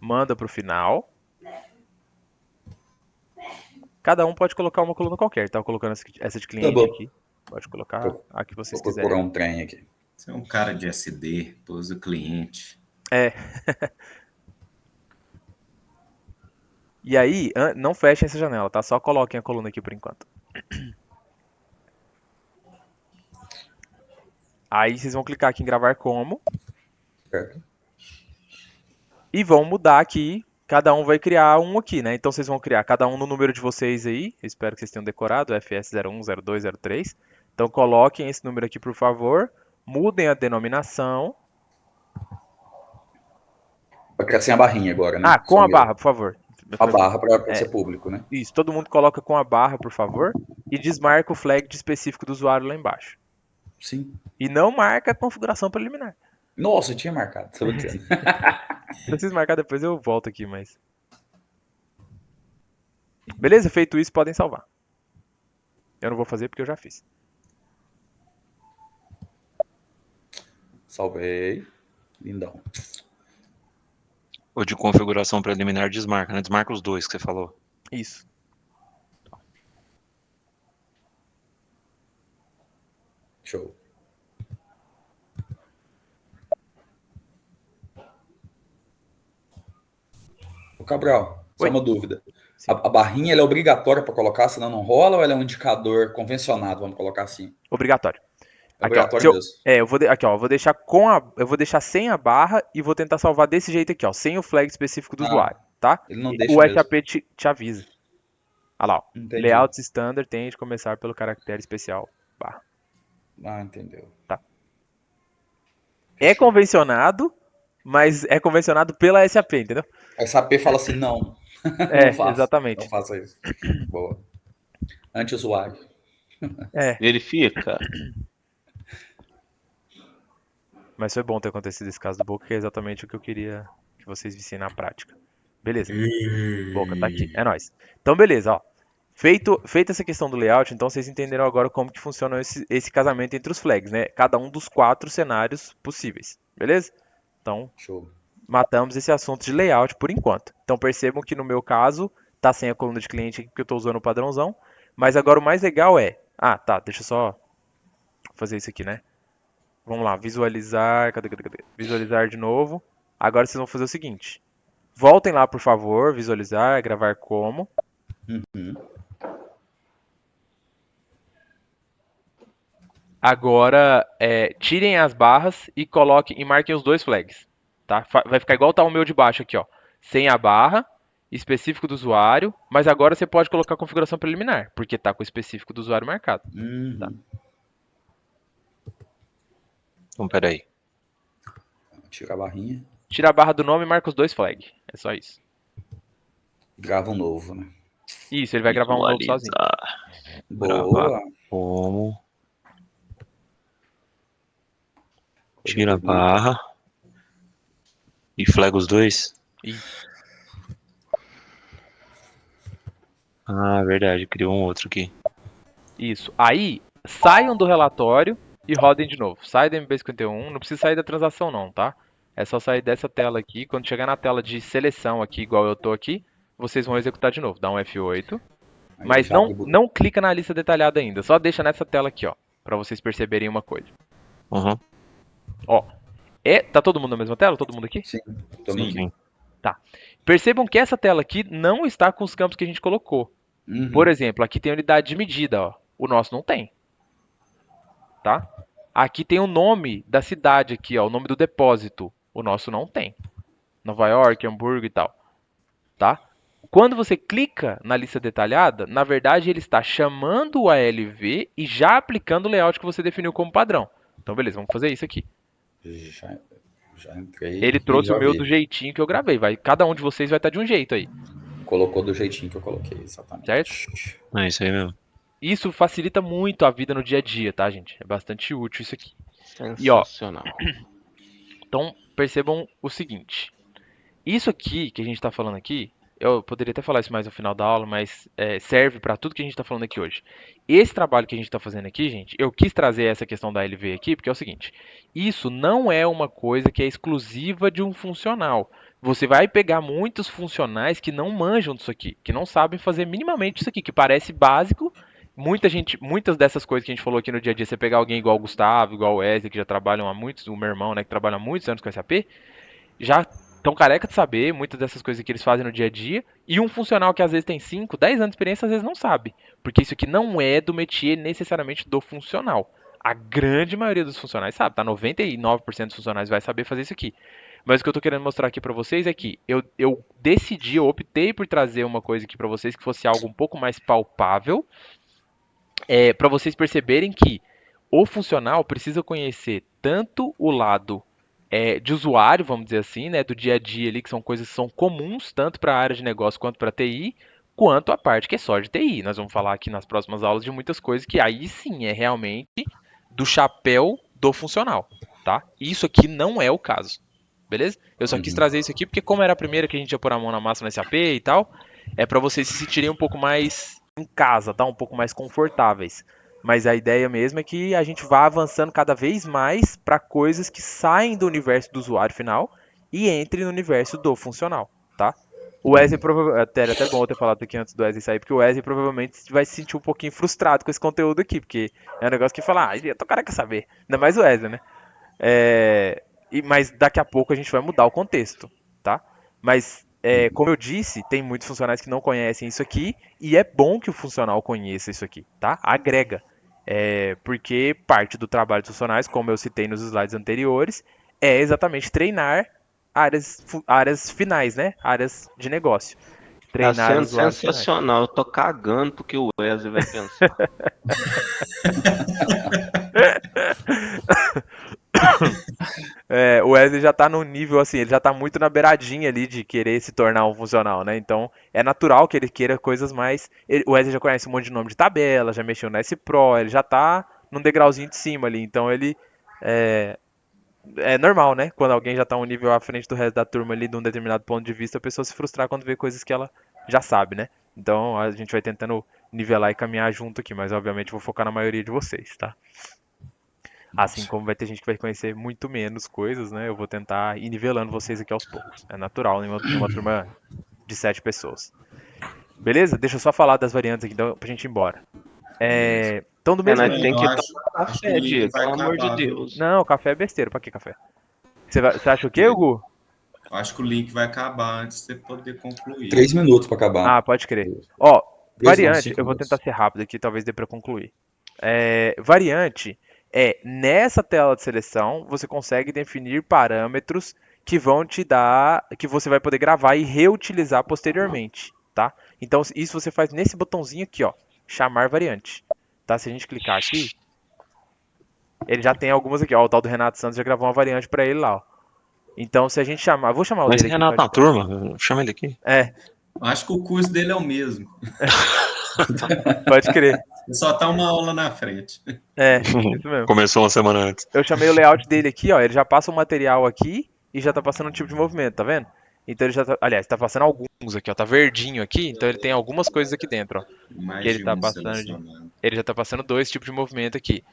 manda pro final. Cada um pode colocar uma coluna qualquer. Tá colocando essa de cliente aqui. Pode colocar a que vocês Vou quiserem. procurar um trem aqui. Você é um cara de SD, pôs o cliente. E aí, não fechem essa janela, tá? Só coloquem a coluna aqui por enquanto. Aí vocês vão clicar aqui em gravar como. Certo. E vão mudar aqui. Cada um vai criar um aqui, né? Então vocês vão criar cada um no número de vocês aí. Eu espero que vocês tenham decorado, FS01, 02, 03. Então coloquem esse número aqui, por favor. Mudem a denominação. Vai criar sem a barrinha agora, né? Ah, com Só a mesmo. barra, por favor. A barra para ser público, né? Isso, todo mundo coloca com a barra, por favor, e desmarca o flag de específico do usuário lá embaixo. Sim. E não marca a configuração preliminar. Nossa, eu tinha marcado, só dizendo. Se vocês marcar depois eu volto aqui, mas... Beleza? Feito isso, podem salvar. Eu não vou fazer porque eu já fiz. Salvei. Lindão. O de configuração preliminar desmarca, né? Desmarca os dois que você falou. Isso. Show. Ô, Cabral, só Oi. uma dúvida. Sim. A barrinha ela é obrigatória para colocar, senão não rola, ou ela é um indicador convencionado, vamos colocar assim? Obrigatório. É Aqui, ó, obrigatório mesmo. aqui, ó, eu vou deixar eu vou deixar sem a barra e vou tentar salvar desse jeito aqui, ó, sem o flag específico do usuário, tá? Ele não E deixa o mesmo. SAP te avisa. Olha lá, ó. Entendi. Layouts standard tende a começar pelo caractere especial barra. Ah, entendeu. Tá. É convencionado, mas é convencionado pela SAP, entendeu? A SAP fala assim, não. É, não faça. exatamente. Não faça isso. Boa. Anti-usuário. Verifica. Mas foi bom ter acontecido esse caso do Boca, que é exatamente o que eu queria que vocês vissem na prática. Beleza. Boca, tá aqui. É nóis. Então, beleza, ó. Feita essa questão do layout, então vocês entenderam agora como que funciona esse casamento entre os flags, né? Cada um dos 4 cenários possíveis, beleza? Então, Show. matamos esse assunto de layout por enquanto. Então percebam que no meu caso, tá sem a coluna de cliente aqui porque eu tô usando o padrãozão. Mas agora o mais legal é... Ah, tá, deixa eu só fazer isso aqui, né? Vamos lá, visualizar... Cadê? Visualizar de novo. Agora vocês vão fazer o seguinte. Voltem lá, por favor, visualizar, gravar como. Agora, tirem as barras e coloquem e marquem os 2 flags, tá? Vai ficar igual tá o meu de baixo aqui, ó. Sem a barra, específico do usuário, mas agora você pode colocar a configuração preliminar, porque tá com o específico do usuário marcado. Tá. Então, peraí. Tira a barrinha. Tira a barra do nome e marca os 2 flags. É só isso. Grava um novo, né? Isso, ele vai gravar um novo sozinho. Boa. Como? Tira a barra. E flag os dois? Isso. Ah, verdade. Criou um outro aqui. Isso. Aí, saiam do relatório e rodem de novo. Sai da MB51, não precisa sair da transação não, tá? É só sair dessa tela aqui. Quando chegar na tela de seleção aqui, igual eu tô aqui, vocês vão executar de novo. Dá um F8. Aí Mas já abre o botão. não clica na lista detalhada ainda. Só deixa nessa tela aqui, ó. Pra vocês perceberem uma coisa. Uhum. Ó. Tá todo mundo na mesma tela? Todo mundo aqui? Sim, tamo aqui. Sim. Tá. Percebam que essa tela aqui não está com os campos que a gente colocou. Por exemplo, aqui tem unidade de medida, ó. O nosso não tem. Tá? Aqui tem o nome da cidade aqui, ó, o nome do depósito. O nosso não tem. Nova York, Hamburgo e tal. Tá? Quando você clica na lista detalhada, na verdade ele está chamando o ALV e já aplicando o layout que você definiu como padrão. Então, beleza, vamos fazer isso aqui. Já entrei. Ele trouxe e já o meu vi. do jeitinho que eu gravei. Cada um de vocês vai estar de um jeito aí. Colocou do jeitinho que eu coloquei, exatamente. Certo? É isso aí mesmo. Isso facilita muito a vida no dia a dia, tá, gente? É bastante útil isso aqui. E, ó, Sensacional. então, percebam o seguinte. Isso aqui que a gente está falando aqui, eu poderia até falar isso mais no final da aula, mas serve para tudo que a gente está falando aqui hoje. Esse trabalho que a gente está fazendo aqui, gente, eu quis trazer essa questão da LV aqui, porque é o seguinte. Isso não é uma coisa que é exclusiva de um funcional. Você vai pegar muitos funcionais que não manjam disso aqui, que não sabem fazer minimamente isso aqui, que parece básico. Muitas dessas coisas que a gente falou aqui no dia a dia, você pegar alguém igual o Gustavo, igual o Wesley, que já trabalham há muitos, o meu irmão, né, que trabalha há muitos anos com SAP, já estão careca de saber muitas dessas coisas que eles fazem no dia a dia, e um funcional que às vezes tem 5, 10 anos de experiência, às vezes não sabe, porque isso aqui não é do métier necessariamente do funcional. A grande maioria dos funcionais sabe, tá? 99% dos funcionais vai saber fazer isso aqui. Mas o que eu tô querendo mostrar aqui pra vocês é que eu decidi, eu optei por trazer uma coisa aqui pra vocês que fosse algo um pouco mais palpável, pra vocês perceberem que o funcional precisa conhecer tanto o lado de usuário, vamos dizer assim, né, do dia a dia ali, que são coisas que são comuns tanto para a área de negócio quanto para TI, quanto a parte que é só de TI. Nós vamos falar aqui nas próximas aulas de muitas coisas que aí sim é realmente do chapéu do funcional, tá? Isso aqui não é o caso, beleza? Eu só quis trazer isso aqui porque como era a primeira que a gente ia pôr a mão na massa no SAP e tal, é para vocês se sentirem um pouco mais em casa, tá? Um pouco mais confortáveis. Mas a ideia mesmo é que a gente vá avançando cada vez mais para coisas que saem do universo do usuário final e entrem no universo do funcional, tá? O Wesley provavelmente. Até bom eu ter falado aqui antes do Wesley sair, porque o Wesley provavelmente vai se sentir um pouquinho frustrado com esse conteúdo aqui, porque é um negócio que fala, o cara quer saber. Ainda mais o Wesley, né? Mas daqui a pouco a gente vai mudar o contexto, tá? Mas, como eu disse, tem muitos funcionários que não conhecem isso aqui, e é bom que o funcional conheça isso aqui, tá? Agrega. Porque parte do trabalho dos funcionários, como eu citei nos slides anteriores, é exatamente treinar áreas finais, né? Áreas de negócio. Tá Treinar sendo usuários finais. sensacional. Eu tô cagando porque o Wesley vai pensar. O Wesley já tá num nível assim, ele já tá muito na beiradinha ali de querer se tornar um funcional, né? Então é natural que ele queira coisas mais. O Wesley já conhece um monte de nome de tabela, já mexeu na S-Pro, ele já tá num degrauzinho de cima ali. Então ele. É normal, né? Quando alguém já tá um nível à frente do resto da turma ali de um determinado ponto de vista, a pessoa se frustrar quando vê coisas que ela já sabe, né? Então a gente vai tentando nivelar e caminhar junto aqui, mas obviamente vou focar na maioria de vocês, tá? Assim como vai ter gente que vai conhecer muito menos coisas, né? Eu vou tentar ir nivelando vocês aqui aos poucos. É natural em uma turma de 7 pessoas. Beleza? Deixa eu só falar das variantes aqui então, pra gente ir embora. Então, do mesmo Nós jeito. tem que Eu acho tomar que o café, link Diego, vai pelo amor de acabar, viu? Deus. Não, café é besteira. Pra que café? Você acha o quê, Hugo? Eu acho que o link vai acabar antes de você poder concluir. 3 minutos para acabar. Pode crer. Ó, 3 não, variante, 5 eu vou minutos. tentar ser rápido aqui, talvez dê pra concluir. Variante nessa tela de seleção, você consegue definir parâmetros que vão te dar, que você vai poder gravar e reutilizar posteriormente, tá? Então, isso você faz nesse botãozinho aqui, ó, chamar variante, tá? Se a gente clicar aqui, ele já tem algumas aqui, ó, o tal do Renato Santos já gravou uma variante pra ele lá, ó. Então, se a gente chamar, vou chamar o Mas dele aqui. Renato na turma, chama ele aqui. Acho que o curso dele é o mesmo. Pode crer. Só tá uma aula na frente. Isso mesmo. Começou uma semana antes. Eu chamei o layout dele aqui, ó. Ele já passa o material aqui e já tá passando um tipo de movimento, tá vendo? Então ele já tá. Aliás, tá passando alguns aqui, ó. Tá verdinho aqui, então ele tem algumas coisas aqui dentro, ó. Mais Que ele de tá um passando selecionado. Ele já tá passando 2 tipos de movimento aqui.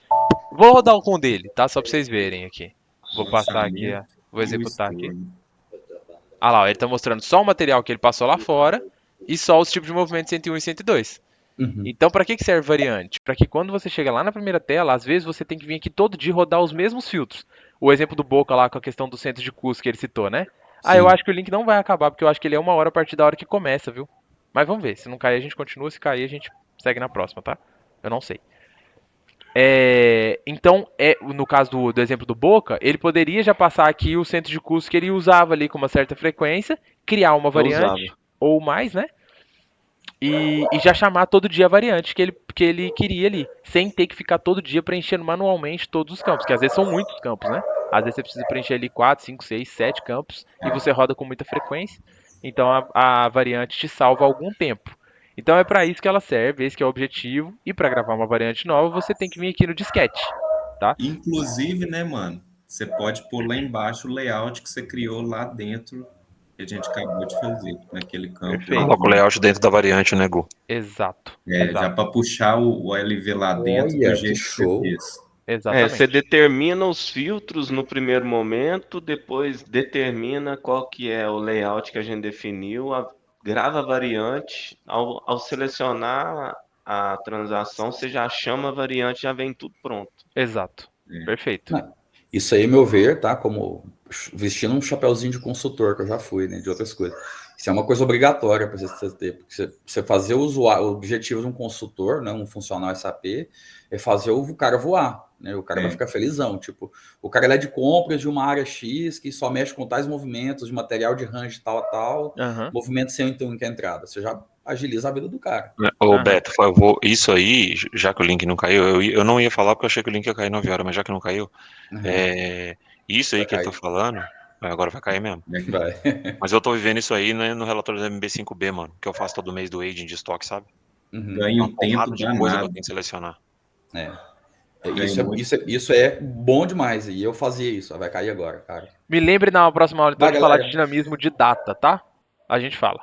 Vou rodar com o dele, tá? Só pra vocês verem aqui. Vou passar aqui, ó. Vou executar aqui. Ah lá, ó, ele tá mostrando só o material que ele passou lá fora e só os tipos de movimento 101 e 102. Então, para que serve variante? Para que quando você chega lá na primeira tela, às vezes você tem que vir aqui todo dia rodar os mesmos filtros. O exemplo do Boca lá com a questão do centro de custo que ele citou, né? Eu acho que o link não vai acabar, porque eu acho que ele é 1 hora a partir da hora que começa, viu? Mas vamos ver. Se não cair, a gente continua. Se cair, a gente segue na próxima, tá? Eu não sei. Então, no caso do exemplo do Boca, ele poderia já passar aqui o centro de custo que ele usava ali com uma certa frequência, criar uma variante, ou mais, né? E já chamar todo dia a variante que ele queria ali, sem ter que ficar todo dia preenchendo manualmente todos os campos, que às vezes são muitos campos, né? Às vezes você precisa preencher ali 4, 5, 6, 7 campos e você roda com muita frequência. Então a variante te salva algum tempo. Então é para isso que ela serve, esse que é o objetivo. E para gravar uma variante nova, você tem que vir aqui no disquete, tá? Inclusive, né, mano? Você pode pôr lá embaixo o layout que você criou lá dentro, que a gente acabou de fazer, naquele campo. Perfeito. Coloca o layout dentro da variante, né, Gu? Exato. Já para puxar o LV lá dentro do jeito que você fez. Exatamente. Você determina os filtros no primeiro momento, depois determina qual que é o layout que a gente definiu, grava a variante, ao selecionar a transação, você já chama a variante, já vem tudo pronto. Exato. Perfeito. Isso aí, meu ver, tá? Como vestindo um chapéuzinho de consultor, que eu já fui, né? De outras coisas. Isso é uma coisa obrigatória para você ter. Porque você fazer o objetivo de um consultor, né? Um funcional SAP, é fazer o cara voar. Né? O cara vai ficar felizão. Tipo, o cara é de compras de uma área X que só mexe com tais movimentos de material de range tal a tal, movimento sem então em que entrada. Você já agiliza a vida do cara. Beto, por favor, isso aí, já que o link não caiu, eu não ia falar porque eu achei que o link ia cair 9 horas, mas já que não caiu, Isso aí Vai que ele tá cair. falando, agora vai cair mesmo. Vai. Mas eu tô vivendo isso aí, né, no relatório do MB5B, mano, que eu faço todo mês do aging de estoque, sabe? Uhum. É Ganha uma um tempo porrada de coisa que eu danado. tenho que selecionar. É. Ganha muito. Isso é bom demais. E eu fazia isso. Vai cair agora, cara. Me lembre na próxima aula então Vai, de falar de galera. dinamismo de data, tá? A gente fala.